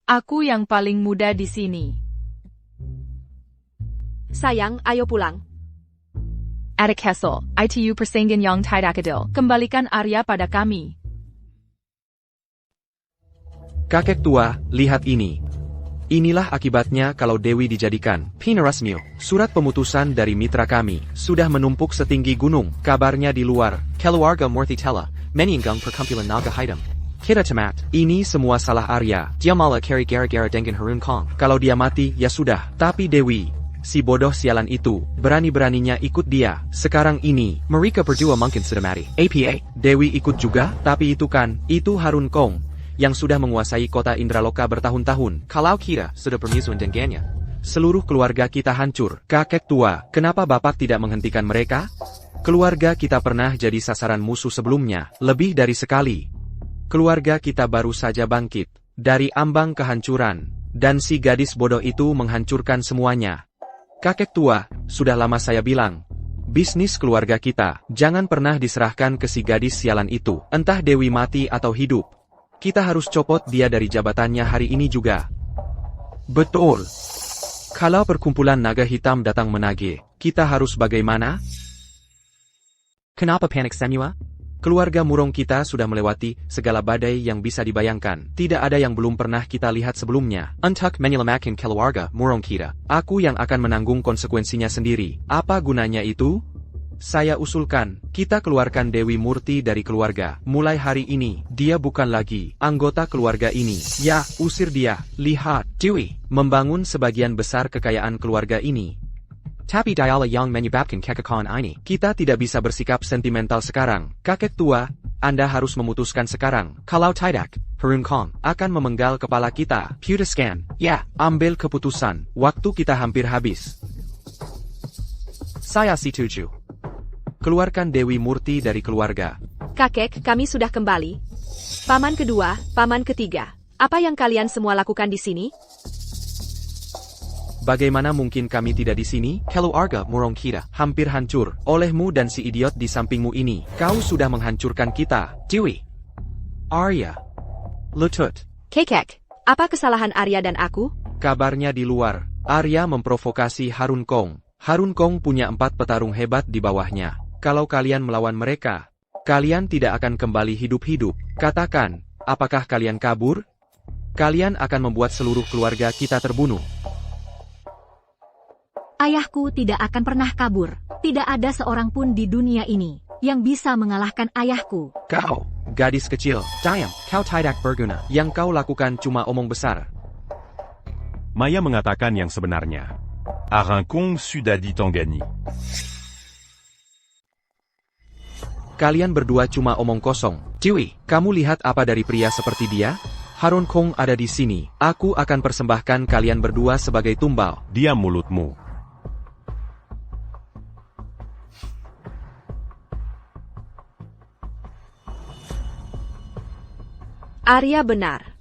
Aku yang paling muda di sini. Sayang, ayo pulang. Adik Hessel, ITU Persenggan Yang Tidakadil. Kembalikan Arya pada kami. Kakek tua, lihat ini. Inilah akibatnya kalau Dewi dijadikan Pinarasmio. Surat pemutusan dari mitra kami sudah menumpuk setinggi gunung. Kabarnya di luar, keluarga Murtitella meninggal perkumpulan naga hitam. Kita cemat. Ini semua salah Arya. Dia malah carry gara-gara dengan Harun Kong. Kalau dia mati, ya sudah. Tapi Dewi, si bodoh sialan itu, berani-beraninya ikut dia. Sekarang ini, mereka berdua mungkin sudah mati. APA, Dewi ikut juga, tapi itu Harun Kong yang sudah menguasai kota Indraloka bertahun-tahun. Kalau kita sudah bermusuhan dengannya, seluruh keluarga kita hancur. Kakek tua, kenapa Bapak tidak menghentikan mereka? Keluarga kita pernah jadi sasaran musuh sebelumnya, lebih dari sekali. Keluarga kita baru saja bangkit dari ambang kehancuran, dan si gadis bodoh itu menghancurkan semuanya. Kakek tua, sudah lama saya bilang, bisnis keluarga kita, jangan pernah diserahkan ke si gadis sialan itu. Entah Dewi mati atau hidup, kita harus copot dia dari jabatannya hari ini juga. Betul. Kalau perkumpulan naga hitam datang menagih, kita harus bagaimana? Kenapa panik semua? Keluarga murung kita sudah melewati segala badai yang bisa dibayangkan. Tidak ada yang belum pernah kita lihat sebelumnya. Untuk menyelamatkan keluarga murung kita, aku yang akan menanggung konsekuensinya sendiri. Apa gunanya itu? Saya usulkan, kita keluarkan Dewi Murti dari keluarga. Mulai hari ini, dia bukan lagi anggota keluarga ini. Ya, usir dia. Lihat, Dewi membangun sebagian besar kekayaan keluarga ini. Tapi dialah yang menyebabkan kekacauan ini. Kita tidak bisa bersikap sentimental sekarang. Kakek tua, Anda harus memutuskan sekarang. Kalau tidak, Harun Kong akan memenggal kepala kita. Putuskan. Ya, ambil keputusan. Waktu kita hampir habis. Saya setuju. Keluarkan Dewi Murti dari keluarga. Kakek, kami sudah kembali. Paman kedua, paman ketiga. Apa yang kalian semua lakukan di sini? Bagaimana mungkin kami tidak di sini? Keluarga murung kita hampir hancur olehmu dan si idiot di sampingmu ini. Kau sudah menghancurkan kita. Dewi. Arya. Lutut. Kekek, apa kesalahan Arya dan aku? Kabarnya di luar, Arya memprovokasi Harun Kong. Harun Kong punya 4 petarung hebat di bawahnya. Kalau kalian melawan mereka, kalian tidak akan kembali hidup-hidup. Katakan, apakah kalian kabur? Kalian akan membuat seluruh keluarga kita terbunuh. Ayahku tidak akan pernah kabur. Tidak ada seorang pun di dunia ini yang bisa mengalahkan ayahku. Kau, gadis kecil, diam, kau tidak berguna. Yang kau lakukan cuma omong besar. Maya mengatakan yang sebenarnya. Arincon Sudadi Tangani. Kalian berdua cuma omong kosong. Dewi, kamu lihat apa dari pria seperti dia? Harun Kong ada di sini. Aku akan persembahkan kalian berdua sebagai tumbal. Diam mulutmu. Arya benar.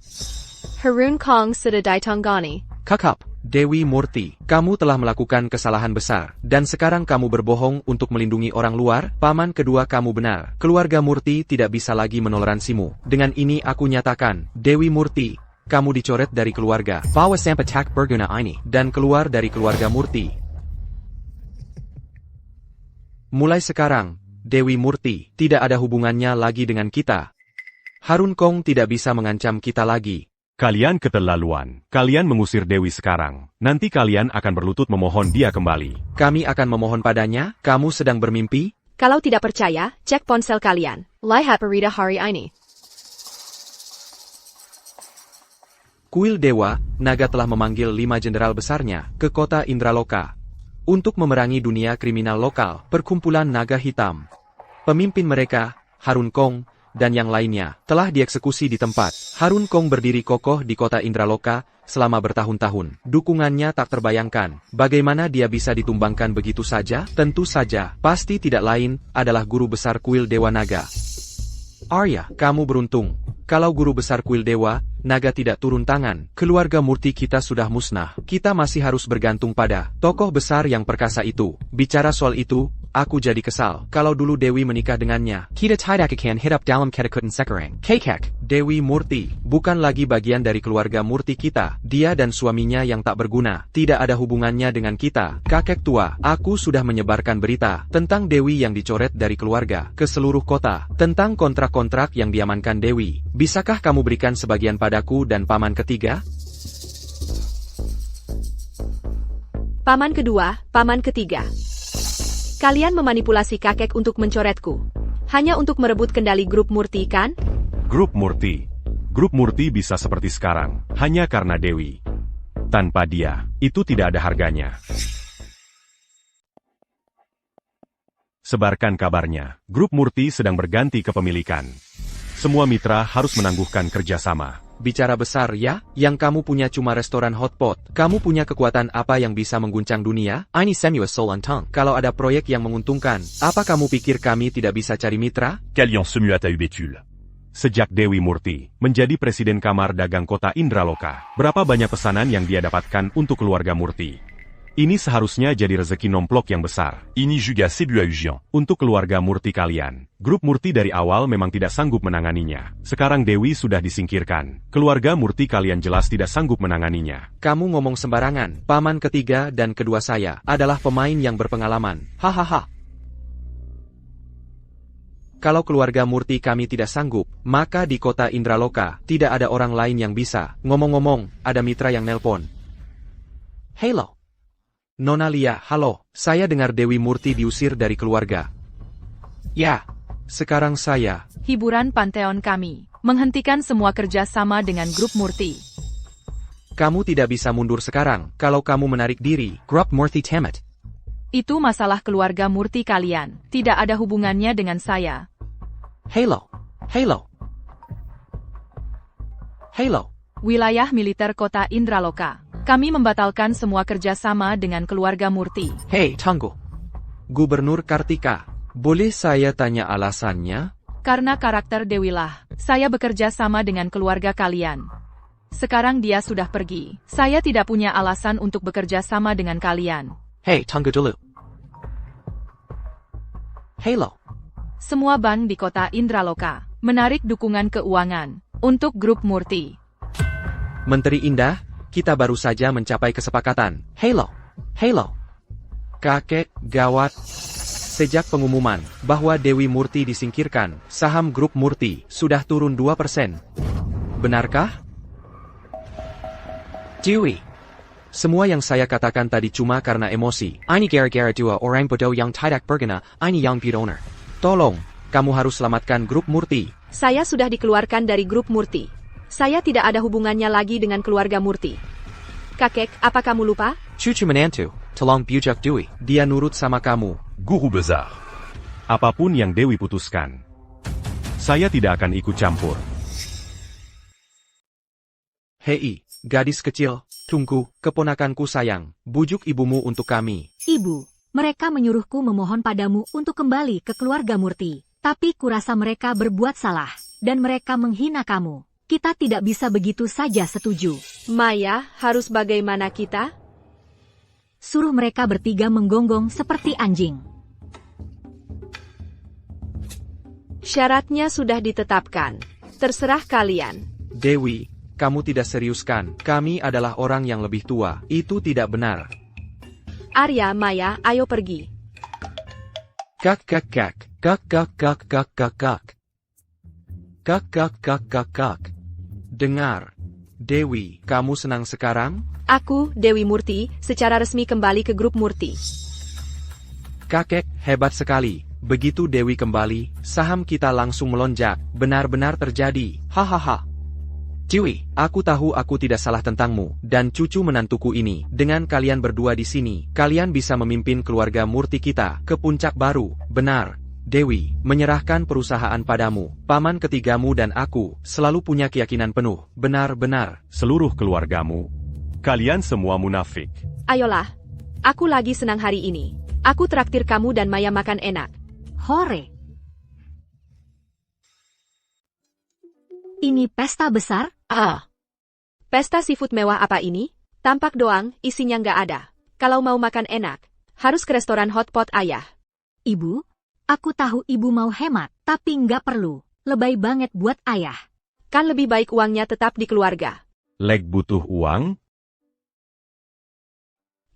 Harun Kong sudah ditanggani. Kakak, Dewi Murti, kamu telah melakukan kesalahan besar, dan sekarang kamu berbohong untuk melindungi orang luar. Paman kedua, kamu benar. Keluarga Murti tidak bisa lagi menoleransimu. Dengan ini aku nyatakan, Dewi Murti, kamu dicoret dari keluarga. Bawa sampai tak berguna ini, dan keluar dari keluarga Murti. Mulai sekarang, Dewi Murti tidak ada hubungannya lagi dengan kita. Harun Kong tidak bisa mengancam kita lagi. Kalian keterlaluan. Kalian mengusir Dewi sekarang. Nanti kalian akan berlutut memohon dia kembali. Kami akan memohon padanya. Kamu sedang bermimpi? Kalau tidak percaya, cek ponsel kalian. Lihat berita hari ini. Kuil Dewa, Naga telah memanggil 5 jenderal besarnya ke kota Indraloka untuk memerangi dunia kriminal lokal, perkumpulan naga hitam. Pemimpin mereka, Harun Kong, dan yang lainnya, telah dieksekusi di tempat. Harun Kong berdiri kokoh di kota Indraloka selama bertahun-tahun. Dukungannya tak terbayangkan. Bagaimana dia bisa ditumbangkan begitu saja? Tentu saja, pasti tidak lain adalah guru besar kuil Dewa Naga. Arya, kamu beruntung. Kalau guru besar kuil Dewa Naga tidak turun tangan, keluarga Murti kita sudah musnah. Kita masih harus bergantung pada tokoh besar yang perkasa itu. Bicara soal itu, aku jadi kesal. Kalau dulu Dewi menikah dengannya, kita tidak akan hidup dalam ketakutan sekarang. Kekek, Dewi Murti bukan lagi bagian dari keluarga Murti kita. Dia dan suaminya yang tak berguna tidak ada hubungannya dengan kita. Kakek tua, aku sudah menyebarkan berita tentang Dewi yang dicoret dari keluarga ke seluruh kota, tentang kontrak-kontrak yang diamankan Dewi. Bisakah kamu berikan sebagian padaku dan paman ketiga? Paman kedua, paman ketiga. Kalian memanipulasi kakek untuk mencoretku. Hanya untuk merebut kendali grup Murti, kan? Grup Murti. Grup Murti bisa seperti sekarang, hanya karena Dewi. Tanpa dia, itu tidak ada harganya. Sebarkan kabarnya, grup Murti sedang berganti kepemilikan. Semua mitra harus menangguhkan kerjasama. bicara besar ya, yang kamu punya cuma restoran hotpot. Kamu punya kekuatan apa yang bisa mengguncang dunia? Ini Samuel Solantang. Kalau ada proyek yang menguntungkan, apa kamu pikir kami tidak bisa cari mitra? Qu'alliance se muate à Ubétul. Sejak Dewi Murti menjadi Presiden Kamar Dagang Kota Indraloka, berapa banyak pesanan yang dia dapatkan untuk keluarga Murti? Ini seharusnya jadi rezeki nomplok yang besar. Ini juga sebu à Ujian. Untuk keluarga Murti kalian, grup Murti dari awal memang tidak sanggup menanganinya. Sekarang Dewi sudah disingkirkan. Keluarga Murti kalian jelas tidak sanggup menanganinya. Kamu ngomong sembarangan. Paman ketiga dan kedua saya adalah pemain yang berpengalaman. Hahaha. Kalau keluarga Murti kami tidak sanggup, maka di kota Indraloka tidak ada orang lain yang bisa. Ngomong-ngomong, ada mitra yang nelpon. Halo. Nona Lia, halo. Saya dengar Dewi Murti diusir dari keluarga. Ya. Sekarang saya. Hiburan Pantheon kami. Menghentikan semua kerja sama dengan grup Murti. Kamu tidak bisa mundur sekarang. Kalau kamu menarik diri, grup Murti tamat. Itu masalah keluarga Murti kalian. Tidak ada hubungannya dengan saya. Halo. Halo. Halo. Wilayah militer kota Indraloka. Kami membatalkan semua kerjasama dengan keluarga Murti. Hei, tunggu. Gubernur Kartika, boleh saya tanya alasannya? Karena karakter Dewilah, saya bekerja sama dengan keluarga kalian. Sekarang dia sudah pergi. Saya tidak punya alasan untuk bekerja sama dengan kalian. Hei, tunggu dulu. Halo. Semua bank di kota Indraloka menarik dukungan keuangan untuk grup Murti. Menteri Indah, kita baru saja mencapai kesepakatan. Halo. Halo. Kakek, gawat. Sejak pengumuman bahwa Dewi Murti disingkirkan, saham grup Murti sudah turun 2%. Benarkah? Dewi. Semua yang saya katakan tadi cuma karena emosi. Ini gara-gara dua orang bodoh yang tidak berguna, ini yang bid owner. Tolong, kamu harus selamatkan grup Murti. Saya sudah dikeluarkan dari grup Murti. Saya tidak ada hubungannya lagi dengan keluarga Murti. Kakek, apa kamu lupa? Cucu menantu, tolong bujuk Dewi. Dia nurut sama kamu. Guru besar. Apapun yang Dewi putuskan, saya tidak akan ikut campur. Hei, gadis kecil, tunggu, keponakanku sayang, bujuk ibumu untuk kami. Ibu, mereka menyuruhku memohon padamu untuk kembali ke keluarga Murti. Tapi kurasa mereka berbuat salah, dan mereka menghina kamu. Kita tidak bisa begitu saja setuju. Maya, harus bagaimana kita? Suruh mereka bertiga menggonggong seperti anjing. Syaratnya sudah ditetapkan. Terserah kalian. Dewi, kamu tidak seriuskan. Kami adalah orang yang lebih tua. Itu tidak benar. Arya, Maya, ayo pergi. Kak kak kak. Kak kak kak kak kak kak. Kak kak kak kak kak. Dengar. Dewi, kamu senang sekarang? Aku, Dewi Murti, secara resmi kembali ke grup Murti. Kakek, hebat sekali. Begitu Dewi kembali, saham kita langsung melonjak. Benar-benar terjadi. Hahaha. Dewi, aku tahu aku tidak salah tentangmu, dan cucu menantuku ini. Dengan kalian berdua di sini, kalian bisa memimpin keluarga Murti kita ke puncak baru. Benar. Dewi, menyerahkan perusahaan padamu. Paman ketigamu dan aku selalu punya keyakinan penuh. Benar-benar. Seluruh keluargamu, kalian semua munafik. Ayolah. Aku lagi senang hari ini. Aku traktir kamu dan Maya makan enak. Hore! Ini pesta besar? Pesta seafood mewah apa ini? Tampak doang, isinya nggak ada. Kalau mau makan enak, harus ke restoran hotpot ayah. Ibu, aku tahu ibu mau hemat, tapi nggak perlu. Lebay banget buat ayah. Kan lebih baik uangnya tetap di keluarga. Leg butuh uang?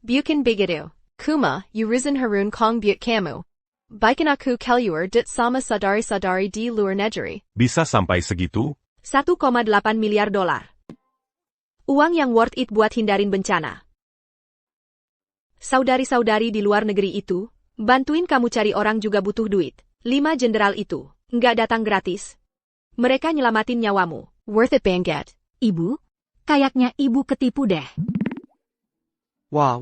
Bukan begitu. Kuma, Yurizan Harun Kong Buat Kamu. Baikan aku keluar dit sama sadari-sadari di luar negeri. Bisa sampai segitu? 1,8 miliar dolar. Uang yang worth it buat hindarin bencana. Saudari-saudari di luar negeri itu, bantuin kamu cari orang juga butuh duit. 5 jenderal itu, nggak datang gratis. Mereka nyelamatin nyawamu. Worth it banget. Ibu, kayaknya ibu ketipu deh. Wah.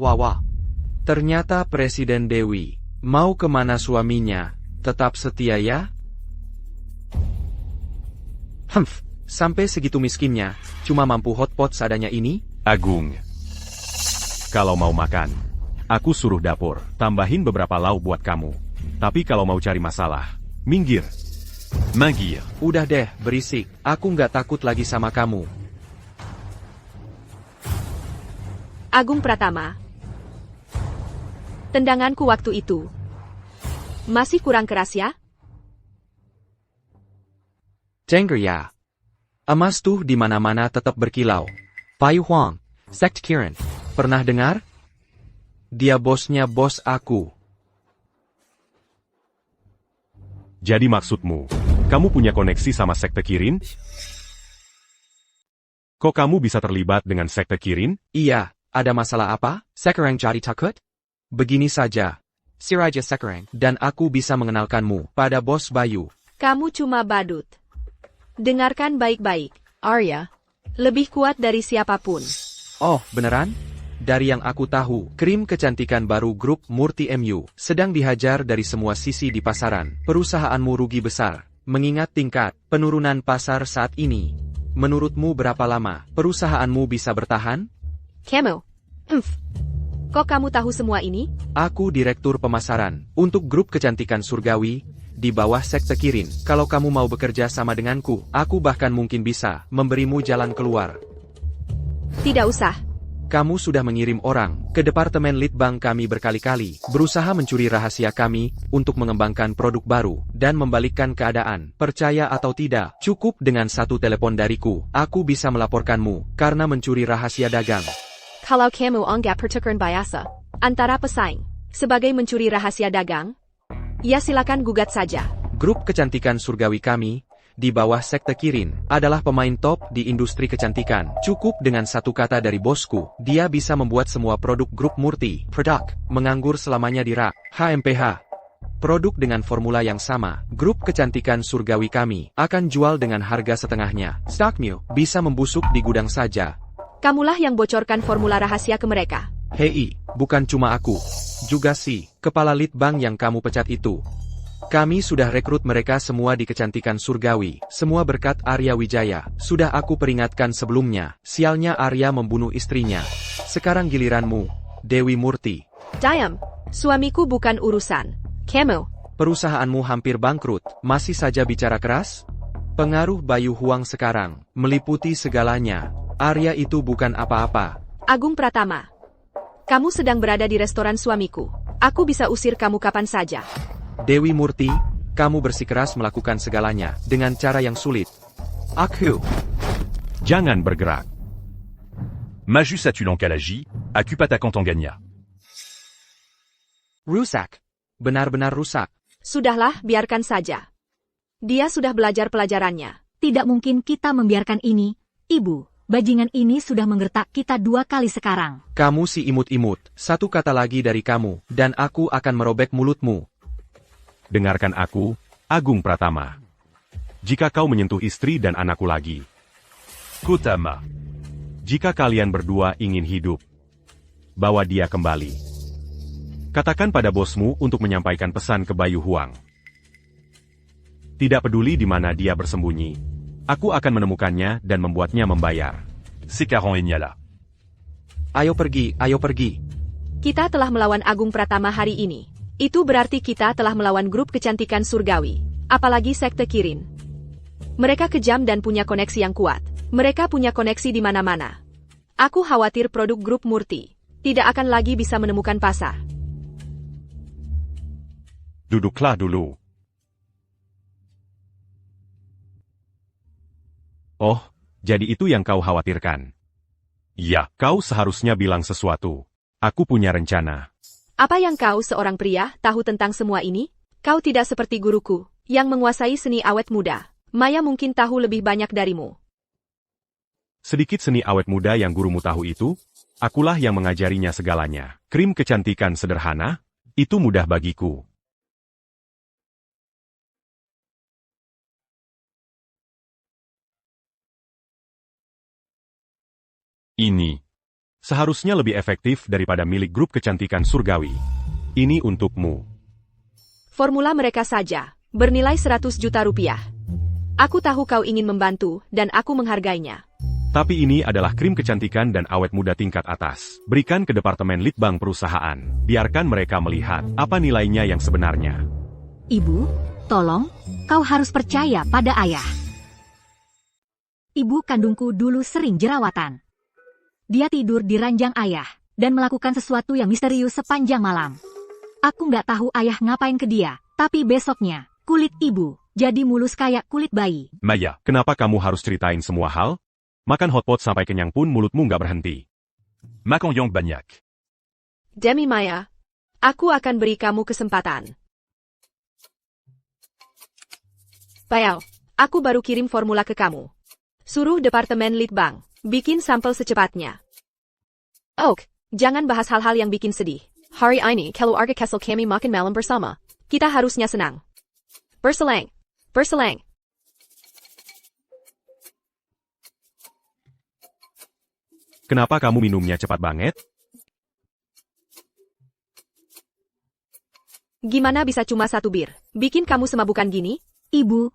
Ternyata Presiden Dewi, mau kemana suaminya, tetap setia ya? Sampai segitu miskinnya, cuma mampu hotpot seadanya ini? Agung. Kalau mau makan, aku suruh dapur, tambahin beberapa lauk buat kamu. Tapi kalau mau cari masalah, minggir. Minguir. Udah deh, berisik. Aku nggak takut lagi sama kamu. Agung Pratama. Tendanganku waktu itu. Masih kurang keras ya? Tengger ya. Emas tuh di mana-mana tetap berkilau. Pai Huang, Sect Kirin. Pernah dengar? Dia bosnya bos aku. Jadi maksudmu, kamu punya koneksi sama sekte Kirin? Kok kamu bisa terlibat dengan sekte Kirin? Iya, ada masalah apa? Sekarang jadi takut? Begini saja. Si Raja Sekarang dan aku bisa mengenalkanmu pada bos Bayu. Kamu cuma badut. Dengarkan baik-baik, Arya. lebih kuat dari siapapun. Oh, beneran? Dari yang aku tahu, krim kecantikan baru grup Murti MU sedang dihajar dari semua sisi di pasaran. Perusahaanmu rugi besar, mengingat tingkat penurunan pasar saat ini. Menurutmu berapa lama perusahaanmu bisa bertahan? Kemo. Kok kamu tahu semua ini? Aku direktur pemasaran untuk grup kecantikan surgawi di bawah sekte Kirin. Kalau kamu mau bekerja sama denganku, aku bahkan mungkin bisa memberimu jalan keluar. Tidak usah. Kamu sudah mengirim orang ke departemen litbang kami berkali-kali, berusaha mencuri rahasia kami untuk mengembangkan produk baru dan membalikkan keadaan. Percaya atau tidak, cukup dengan satu telepon dariku, aku bisa melaporkanmu karena mencuri rahasia dagang. Kalau kamu anggap pertukaran biasa antara pesaing sebagai mencuri rahasia dagang, ya silakan gugat saja. Grup kecantikan surgawi kami di bawah sekte Kirin adalah pemain top di industri kecantikan. Cukup dengan satu kata dari bosku, dia bisa membuat semua produk grup Murti Product menganggur selamanya di rak HMPH. Produk dengan formula yang sama, grup kecantikan surgawi kami akan jual dengan harga setengahnya. Stockmu bisa membusuk di gudang saja. Kamulah yang bocorkan formula rahasia ke mereka. Hei, bukan cuma aku, juga si kepala litbang yang kamu pecat itu. Kami sudah rekrut mereka semua di kecantikan surgawi, semua berkat Arya Wijaya. Sudah aku peringatkan sebelumnya, sialnya Arya membunuh istrinya. Sekarang giliranmu, Dewi Murti. Diam, suamiku bukan urusan. Kamu. Perusahaanmu hampir bangkrut, masih saja bicara keras? Pengaruh Bayu Huang sekarang meliputi segalanya. Arya itu bukan apa-apa. Agung Pratama. Kamu sedang berada di restoran suamiku. Aku bisa usir kamu kapan saja. Dewi Murti, kamu bersikeras melakukan segalanya dengan cara yang sulit. Aku. Jangan bergerak. Majus Atulan Kalaji, Akupatakan Tanganya. Rusak. Benar-benar rusak. Sudahlah, biarkan saja. Dia sudah belajar pelajarannya. Tidak mungkin kita membiarkan ini, Ibu. Bajingan ini sudah menggertak kita 2 kali sekarang. Kamu si imut-imut, satu kata lagi dari kamu, dan aku akan merobek mulutmu. Dengarkan aku, Agung Pratama. Jika kau menyentuh istri dan anakku lagi, Kotama. jika kalian berdua ingin hidup, bawa dia kembali. Katakan pada bosmu untuk menyampaikan pesan ke Bayu Huang. Tidak peduli di mana dia bersembunyi, aku akan menemukannya dan membuatnya membayar. Sekaran Enyala. Ayo pergi, ayo pergi. Kita telah melawan Agung Pratama hari ini. Itu berarti kita telah melawan grup kecantikan surgawi. Apalagi sekte Kirin. Mereka kejam dan punya koneksi yang kuat. Mereka punya koneksi di mana-mana. Aku khawatir produk grup Murti tidak akan lagi bisa menemukan pasar. Duduklah dulu. Oh, jadi itu yang kau khawatirkan. Ya, kau seharusnya bilang sesuatu. Aku punya rencana. Apa yang kau seorang pria tahu tentang semua ini? Kau tidak seperti guruku, yang menguasai seni awet muda. Maya mungkin tahu lebih banyak darimu. Sedikit seni awet muda yang gurumu tahu itu, akulah yang mengajarinya segalanya. Krim kecantikan sederhana, itu mudah bagiku. Ini seharusnya lebih efektif daripada milik grup kecantikan surgawi. Ini untukmu. Formula mereka saja, bernilai 100 juta rupiah. Aku tahu kau ingin membantu, dan aku menghargainya. Tapi ini adalah krim kecantikan dan awet muda tingkat atas. Berikan ke departemen litbang perusahaan. Biarkan mereka melihat apa nilainya yang sebenarnya. Ibu, tolong, kau harus percaya pada ayah. Ibu kandungku dulu sering jerawatan. Dia tidur di ranjang ayah, dan melakukan sesuatu yang misterius sepanjang malam. Aku nggak tahu ayah ngapain ke dia, tapi besoknya, kulit ibu jadi mulus kayak kulit bayi. Maya, kenapa kamu harus ceritain semua hal? Makan hotpot sampai kenyang pun mulutmu nggak berhenti. Makan yang banyak. Demi Maya, aku akan beri kamu kesempatan. Payau, aku baru kirim formula ke kamu. Suruh departemen litbang bikin sampel secepatnya. Oak, jangan bahas hal-hal yang bikin sedih. Hari ini keluarga Kessel kami makan malam bersama. Kita harusnya senang. Berselang. Berselang. Kenapa kamu minumnya cepat banget? Gimana bisa cuma satu bir? Bikin kamu semabukan gini? Ibu.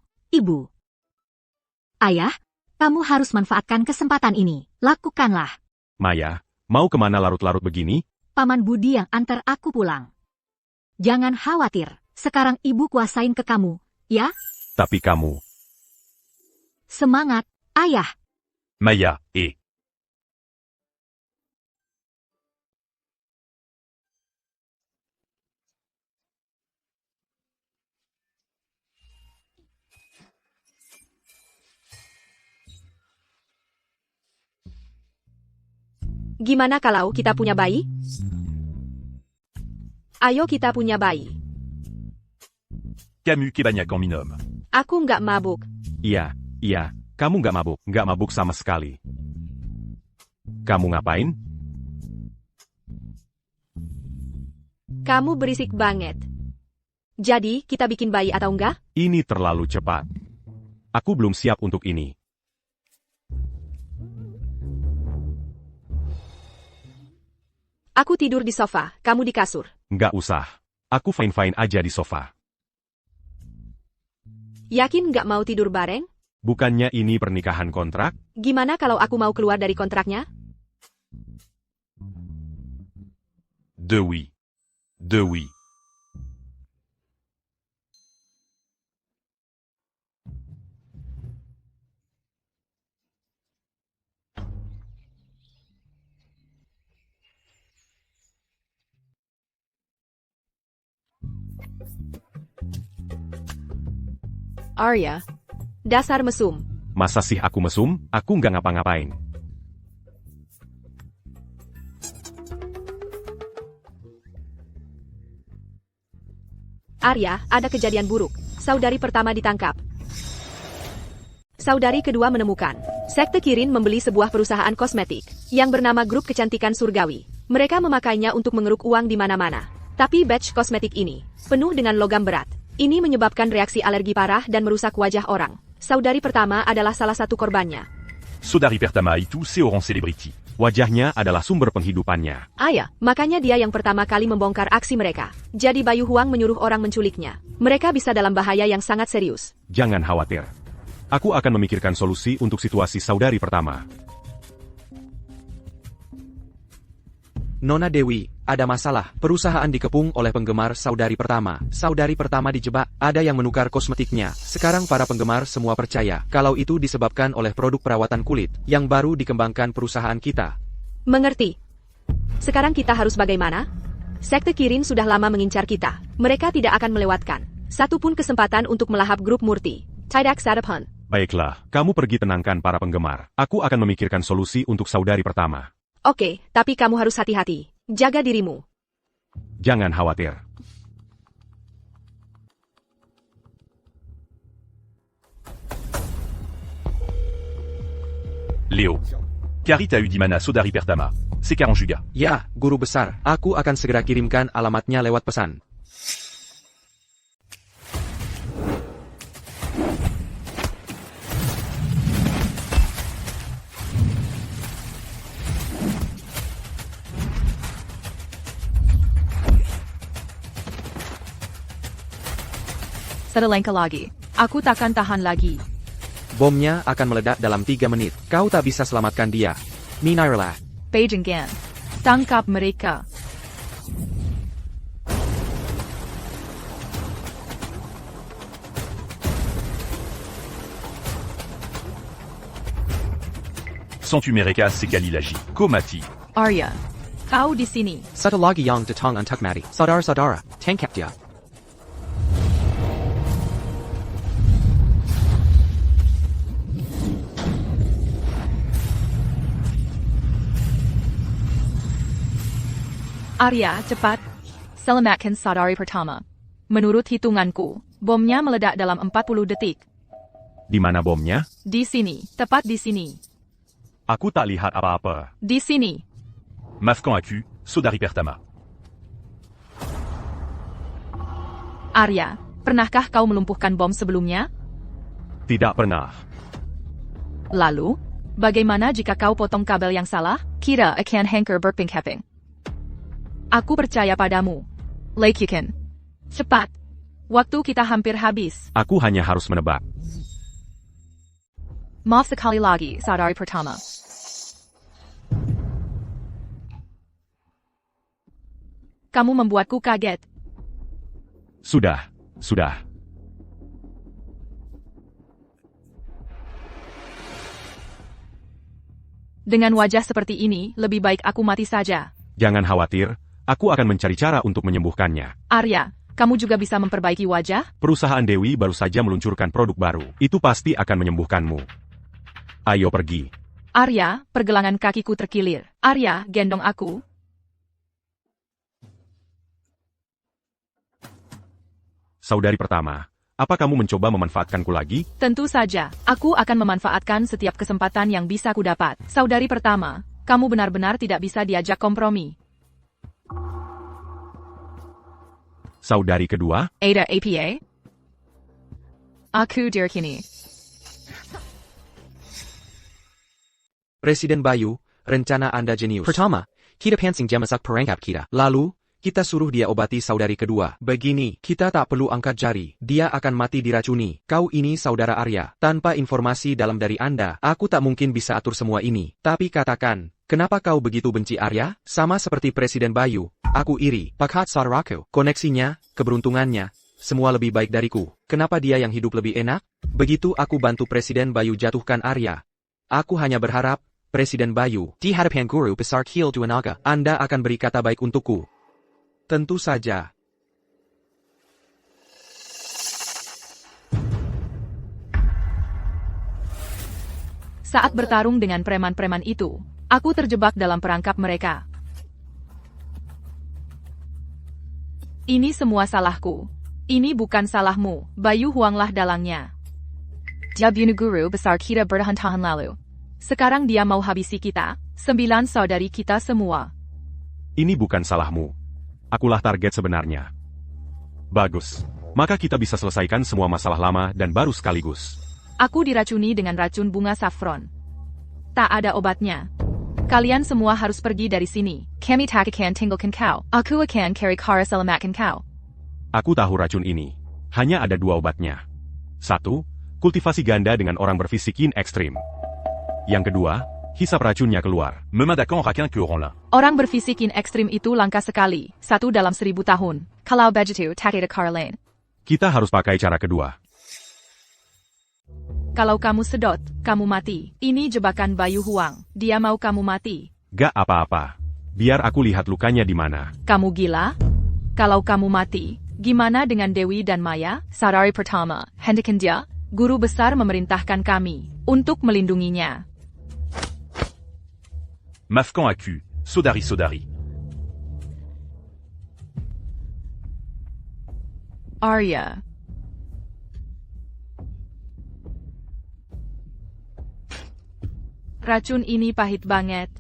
Ayah, kamu harus manfaatkan kesempatan ini. Lakukanlah. Maya, mau kemana larut-larut begini? Paman Budi yang antar aku pulang. Jangan khawatir, sekarang ibu kuasain ke kamu, ya? Tapi kamu... Semangat, ayah. Maya, Gimana kalau kita punya bayi? Ayo kita punya bayi. Camus et Bagnac en binôme. Aku nggak mabuk. Iya, kamu nggak mabuk sama sekali. Kamu ngapain? Kamu berisik banget. Jadi, kita bikin bayi atau enggak? Ini terlalu cepat. Aku belum siap untuk ini. Aku tidur di sofa, kamu di kasur. Nggak usah. Aku fine-fine aja di sofa. Yakin nggak mau tidur bareng? Bukannya ini pernikahan kontrak? Gimana kalau aku mau keluar dari kontraknya? De oui. De oui. Arya. Dasar mesum. Masa sih aku mesum? Aku nggak ngapa-ngapain. Arya, ada kejadian buruk. Saudari pertama ditangkap. Saudari kedua menemukan. Sekte Kirin membeli sebuah perusahaan kosmetik yang bernama Grup Kecantikan Surgawi. Mereka memakainya untuk mengeruk uang di mana-mana. Tapi batch kosmetik ini penuh dengan logam berat. Ini menyebabkan reaksi alergi parah dan merusak wajah orang. Saudari pertama adalah salah satu korbannya. Sodari Pertama itu seorang selebriti. Wajahnya adalah sumber penghidupannya. Ayah, makanya dia yang pertama kali membongkar aksi mereka. Jadi Bayu Huang menyuruh orang menculiknya. Mereka bisa dalam bahaya yang sangat serius. Jangan khawatir. Aku akan memikirkan solusi untuk situasi saudari pertama. Nona Dewi, ada masalah. Perusahaan dikepung oleh penggemar saudari pertama. Saudari pertama dijebak, ada yang menukar kosmetiknya. Sekarang para penggemar semua percaya kalau itu disebabkan oleh produk perawatan kulit yang baru dikembangkan perusahaan kita. Mengerti. Sekarang kita harus bagaimana? Sekte Kirin sudah lama mengincar kita. Mereka tidak akan melewatkan satu pun kesempatan untuk melahap grup Murti. Tidak Sadaphan. Baiklah, kamu pergi tenangkan para penggemar. Aku akan memikirkan solusi untuk saudari pertama. Oke, tapi kamu harus hati-hati. Jaga dirimu. Jangan khawatir. Léo. Karit a eu Dimana Sodari Pertama. C'est 40 gigas. Ya, guru besar. Aku akan segera kirimkan alamatnya lewat pesan. Setelengka lagi. Aku takkan tahan lagi. Bomnya akan meledak dalam 3 menit. Kau tak bisa selamatkan dia. Minarlah. Beijing Gan. Tangkap mereka. Sans tu mereka sekali lagi. Kau mati. Arya, kau di sini. Satu lagi yang datang untuk mati. Saudara-saudara, tangkap dia. Arya, cepat. Selamatkan saudari pertama. Menurut hitunganku, bomnya meledak dalam 40 detik. Di mana bomnya? Di sini, tepat di sini. Aku tak lihat apa-apa. Di sini. Maafkan aku, saudari pertama. Arya, pernahkah kau melumpuhkan bom sebelumnya? Tidak pernah. Lalu, bagaimana jika kau potong kabel yang salah? Kira akan hancur berpingkaping. Aku percaya padamu. Lakukan. Cepat. Waktu kita hampir habis. Aku hanya harus menebak. Maaf sekali lagi, saudari pertama. Kamu membuatku kaget. Sudah. Dengan wajah seperti ini, lebih baik aku mati saja. Jangan khawatir, aku akan mencari cara untuk menyembuhkannya. Arya, kamu juga bisa memperbaiki wajah? Perusahaan Dewi baru saja meluncurkan produk baru. Itu pasti akan menyembuhkanmu. Ayo pergi. Arya, pergelangan kakiku terkilir. Arya, gendong aku. Saudari pertama, apa kamu mencoba memanfaatkanku lagi? Tentu saja, aku akan memanfaatkan setiap kesempatan yang bisa kudapat. Saudari pertama, kamu benar-benar tidak bisa diajak kompromi. Saudari kedua? Ada APA? Aku diyakini. Presiden Bayu, rencana Anda jenius. Pertama, kita pancing dia masak perangkap kita. Lalu, kita suruh dia obati saudari kedua. Begini, kita tak perlu angkat jari. Dia akan mati diracuni. Kau ini saudara Arya. Tanpa informasi dalam dari Anda, aku tak mungkin bisa atur semua ini. Tapi katakan, kenapa kau begitu benci Arya? Sama seperti Presiden Bayu, aku iri. Pakat saudaraku. Koneksinya, keberuntungannya, semua lebih baik dariku. Kenapa dia yang hidup lebih enak? Begitu aku bantu Presiden Bayu jatuhkan Arya. Aku hanya berharap, Presiden Bayu, di hadapan guru besar Kiel Duanaga, Anda akan beri kata baik untukku. Tentu saja. Saat bertarung dengan preman-preman itu, aku terjebak dalam perangkap mereka. Ini semua salahku. Ini bukan salahmu, Bayu Huanglah dalangnya. Dia bunuh guru besar kita bertahan-tahan lalu. Sekarang dia mau habisi kita, 9 saudari kita semua. Ini bukan salahmu. Akulah target sebenarnya. Bagus. Maka kita bisa selesaikan semua masalah lama dan baru sekaligus. Aku diracuni dengan racun bunga saffron. Tak ada obatnya. Kalian semua harus pergi dari sini. Kami tak akan tinggalkan kau. Aku akan cari cara selamatkan kau. Aku tahu racun ini. Hanya ada 2 obatnya. 1. Kultivasi ganda dengan orang berfisik yin ekstrim. Yang kedua, hisap racunnya keluar. Memadakan rakin ke orang là. Orang berfisikin ekstrim itu langka sekali. 1 dalam 1000 tahun. Kalau begitu tak ada cara lain. Kita harus pakai cara kedua. Kalau kamu sedot, kamu mati. Ini jebakan Bayu Huang. Dia mau kamu mati. Gak apa-apa. Biar aku lihat lukanya di mana. Kamu gila? Kalau kamu mati, gimana dengan Dewi dan Maya? Saudari pertama, hentikan dia. Guru besar memerintahkan kami untuk melindunginya. Maafkan aku, saudari. Arya. Racun ini pahit banget.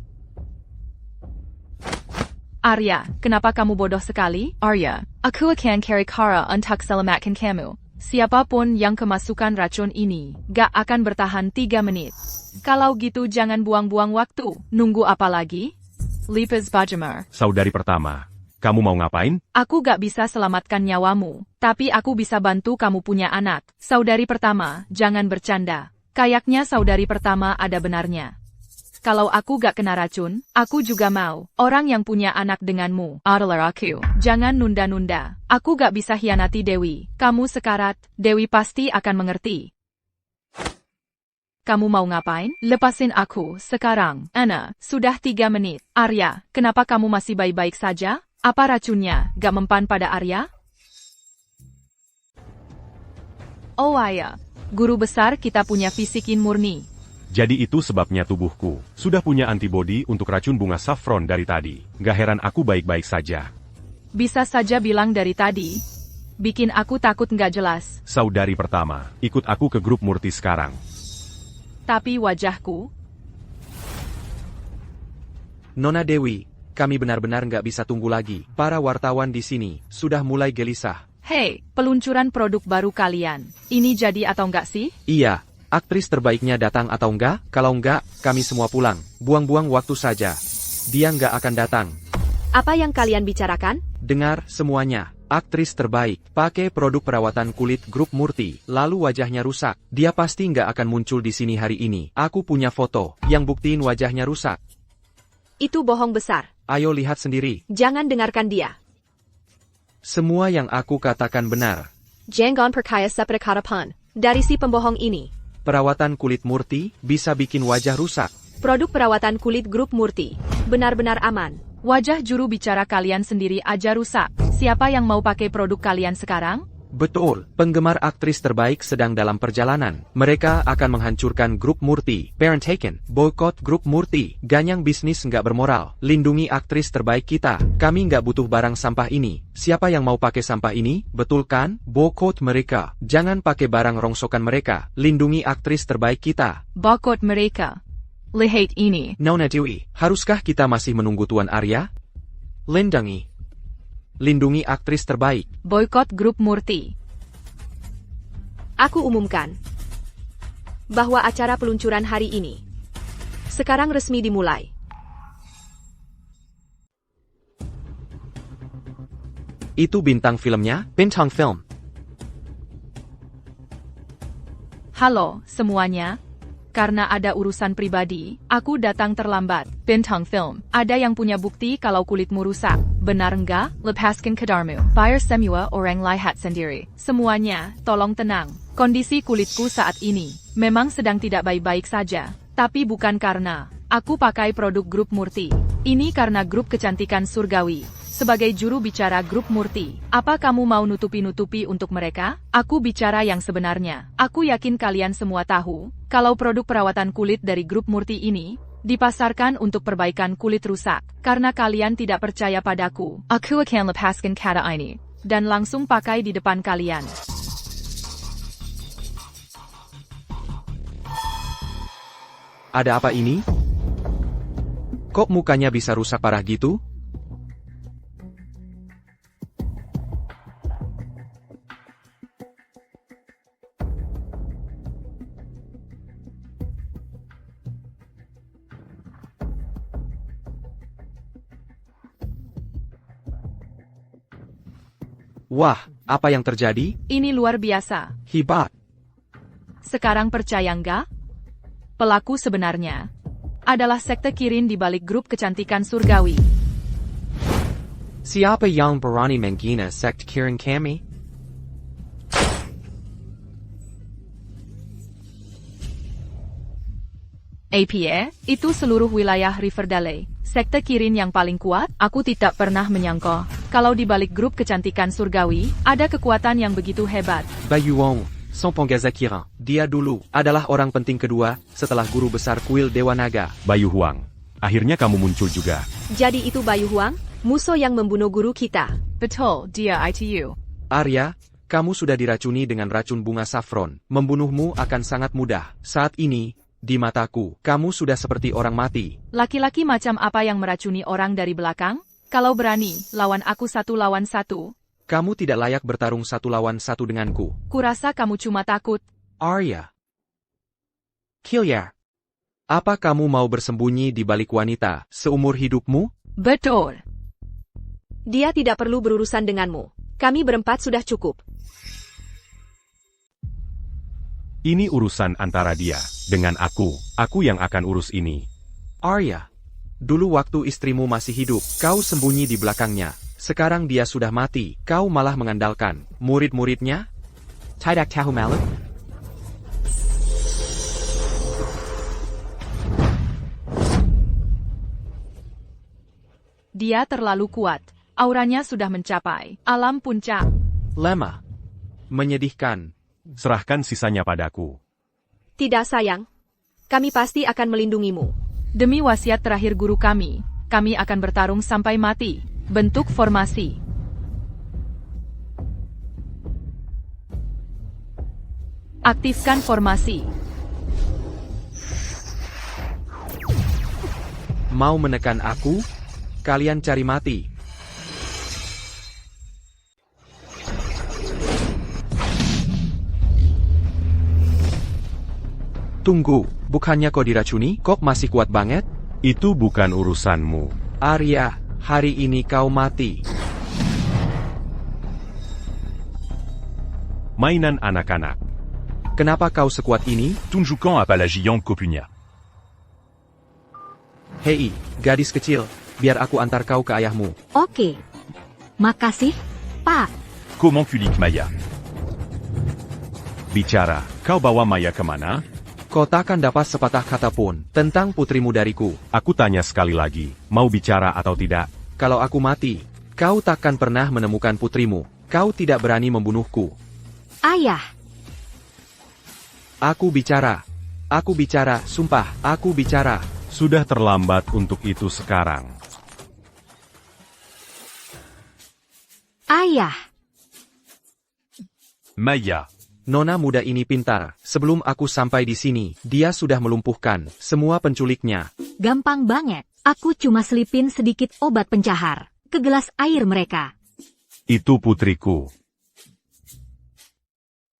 Arya, kenapa kamu bodoh sekali? Arya, aku akan cari cara untuk selamatkan kamu. Siapapun yang kemasukan racun ini, gak akan bertahan 3 menit. Kalau gitu jangan buang-buang waktu. Nunggu apa lagi? Lipas Bajamar. Saudari pertama, kamu mau ngapain? Aku gak bisa selamatkan nyawamu, tapi aku bisa bantu kamu punya anak. Saudari pertama, jangan bercanda. Kayaknya saudari pertama ada benarnya. Kalau aku gak kena racun, aku juga mau. Orang yang punya anak denganmu adalah aku. Jangan nunda-nunda. Aku gak bisa hianati Dewi. Kamu sekarat, Dewi pasti akan mengerti. Kamu mau ngapain? Lepasin aku sekarang. Ana, sudah 3 menit. Arya, kenapa kamu masih baik-baik saja? Apa racunnya gak mempan pada Arya? Oh Aya, guru besar kita punya fisikin murni. Jadi itu sebabnya tubuhku sudah punya antibodi untuk racun bunga saffron dari tadi. Gak heran aku baik-baik saja. Bisa saja bilang dari tadi. Bikin aku takut nggak jelas. Saudari pertama, ikut aku ke grup Murti sekarang. Tapi wajahku, Nona Dewi, kami benar-benar nggak bisa tunggu lagi. Para wartawan di sini sudah mulai gelisah. hei, peluncuran produk baru kalian. Ini jadi atau enggak sih? Iya, aktris terbaiknya datang atau enggak? Kalau enggak, kami semua pulang. Buang-buang waktu saja. Dia nggak akan datang. Apa yang kalian bicarakan? Dengar semuanya. Aktris terbaik, pakai produk perawatan kulit grup Murti, lalu wajahnya rusak. Dia pasti nggak akan muncul di sini hari ini. Aku punya foto yang buktiin wajahnya rusak. Itu bohong besar. Ayo lihat sendiri. Jangan dengarkan dia. Semua yang aku katakan benar. Jangan percaya seperti kata dari si pembohong ini. Perawatan kulit Murti bisa bikin wajah rusak. Produk perawatan kulit grup Murti benar-benar aman. Wajah juru bicara kalian sendiri aja rusak. Siapa yang mau pakai produk kalian sekarang? Betul, penggemar aktris terbaik sedang dalam perjalanan. Mereka akan menghancurkan grup Murti. Parent taken, boykot grup Murti. Ganyang bisnis nggak bermoral. Lindungi aktris terbaik kita. Kami nggak butuh barang sampah ini. Siapa yang mau pakai sampah ini? Betul kan? Boykot mereka. Jangan pakai barang rongsokan mereka. Lindungi aktris terbaik kita. Boykot mereka. Lihat ini. Nona Dewi, haruskah kita masih menunggu Tuan Arya? Lindungi aktris terbaik. Boykot grup Murti. Aku umumkan bahwa acara peluncuran hari ini sekarang resmi dimulai. Itu bintang filmnya, bintang film. Halo, semuanya. Karena ada urusan pribadi, aku datang terlambat. Bintang film, ada yang punya bukti kalau kulitmu rusak. Benar enggak? Lepaskan kedarmu. Biar semua orang lihat sendiri. Semuanya, tolong tenang. Kondisi kulitku saat ini memang sedang tidak baik-baik saja. Tapi bukan karena aku pakai produk grup Murti. Ini karena grup kecantikan surgawi. Sebagai juru bicara grup Murti, apa kamu mau nutupi-nutupi untuk mereka? Aku bicara yang sebenarnya. Aku yakin kalian semua tahu, kalau produk perawatan kulit dari grup Murti ini, dipasarkan untuk perbaikan kulit rusak. Karena kalian tidak percaya padaku, aku akan lepaskan kata ini, dan langsung pakai di depan kalian. Ada apa ini? Kok mukanya bisa rusak parah gitu? Wah, apa yang terjadi? Ini luar biasa. Hebat. Sekarang percaya nggak? Pelaku sebenarnya adalah sekte Kirin di balik grup kecantikan surgawi. Siapa yang berani menghina sekte Kirin kami? APA, itu seluruh wilayah Riverdale. Sekte Kirin yang paling kuat, aku tidak pernah menyangka. Kalau di balik grup kecantikan surgawi, ada kekuatan yang begitu hebat. Bayu Wong, Son Penggaza Kirin. Dia dulu adalah orang penting kedua setelah guru besar kuil Dewa Naga. Bayu Huang, akhirnya kamu muncul juga. Jadi itu Bayu Huang, musuh yang membunuh guru kita. Betul, dia ITU. Arya, kamu sudah diracuni dengan racun bunga saffron. Membunuhmu akan sangat mudah. Saat ini, di mataku, kamu sudah seperti orang mati. Laki-laki macam apa yang meracuni orang dari belakang? Kalau berani, lawan aku 1 lawan 1. Kamu tidak layak bertarung 1 lawan 1 denganku. Kurasa kamu cuma takut. Arya. Kilya. Apa kamu mau bersembunyi di balik wanita seumur hidupmu? Betul. Dia tidak perlu berurusan denganmu. Kami berempat sudah cukup. Ini urusan antara dia dengan aku. Aku yang akan urus ini. Arya, dulu waktu istrimu masih hidup, kau sembunyi di belakangnya. Sekarang dia sudah mati, kau malah mengandalkan murid-muridnya? Tidak tahu malu? Dia terlalu kuat. Auranya sudah mencapai alam puncak. Lemah. Menyedihkan. Serahkan sisanya padaku. Tidak sayang. Kami pasti akan melindungimu. Demi wasiat terakhir guru kami akan bertarung sampai mati. Bentuk formasi. Aktifkan formasi. Mau menekan aku? Kalian cari mati. Tunggu, bukannya kau diracuni? Kok masih kuat banget? Itu bukan urusanmu. Arya, hari ini kau mati. Mainan anak-anak. Kenapa kau sekuat ini? Tunjukan apa la Giant Kopunia. Hei, gadis kecil, biar aku antar kau ke ayahmu. Oke. Makasih, Pak. Comment Kulik Maya? Bicara, kau bawa Maya kemana? Kau takkan dapat sepatah kata pun tentang putrimu dariku. Aku tanya sekali lagi, mau bicara atau tidak? Kalau aku mati, kau takkan pernah menemukan putrimu. Kau tidak berani membunuhku. Ayah. Aku bicara. Aku bicara, sumpah, aku bicara. Sudah terlambat untuk itu sekarang. Ayah. Maya. Nona muda ini pintar. Sebelum aku sampai di sini, dia sudah melumpuhkan semua penculiknya. Gampang banget. Aku cuma selipin sedikit obat pencahar ke gelas air mereka. Itu putriku.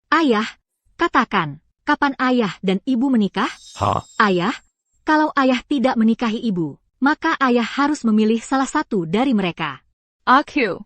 Ayah, katakan, kapan ayah dan ibu menikah? Ha? Ayah, kalau ayah tidak menikahi ibu, maka ayah harus memilih salah satu dari mereka. Aku.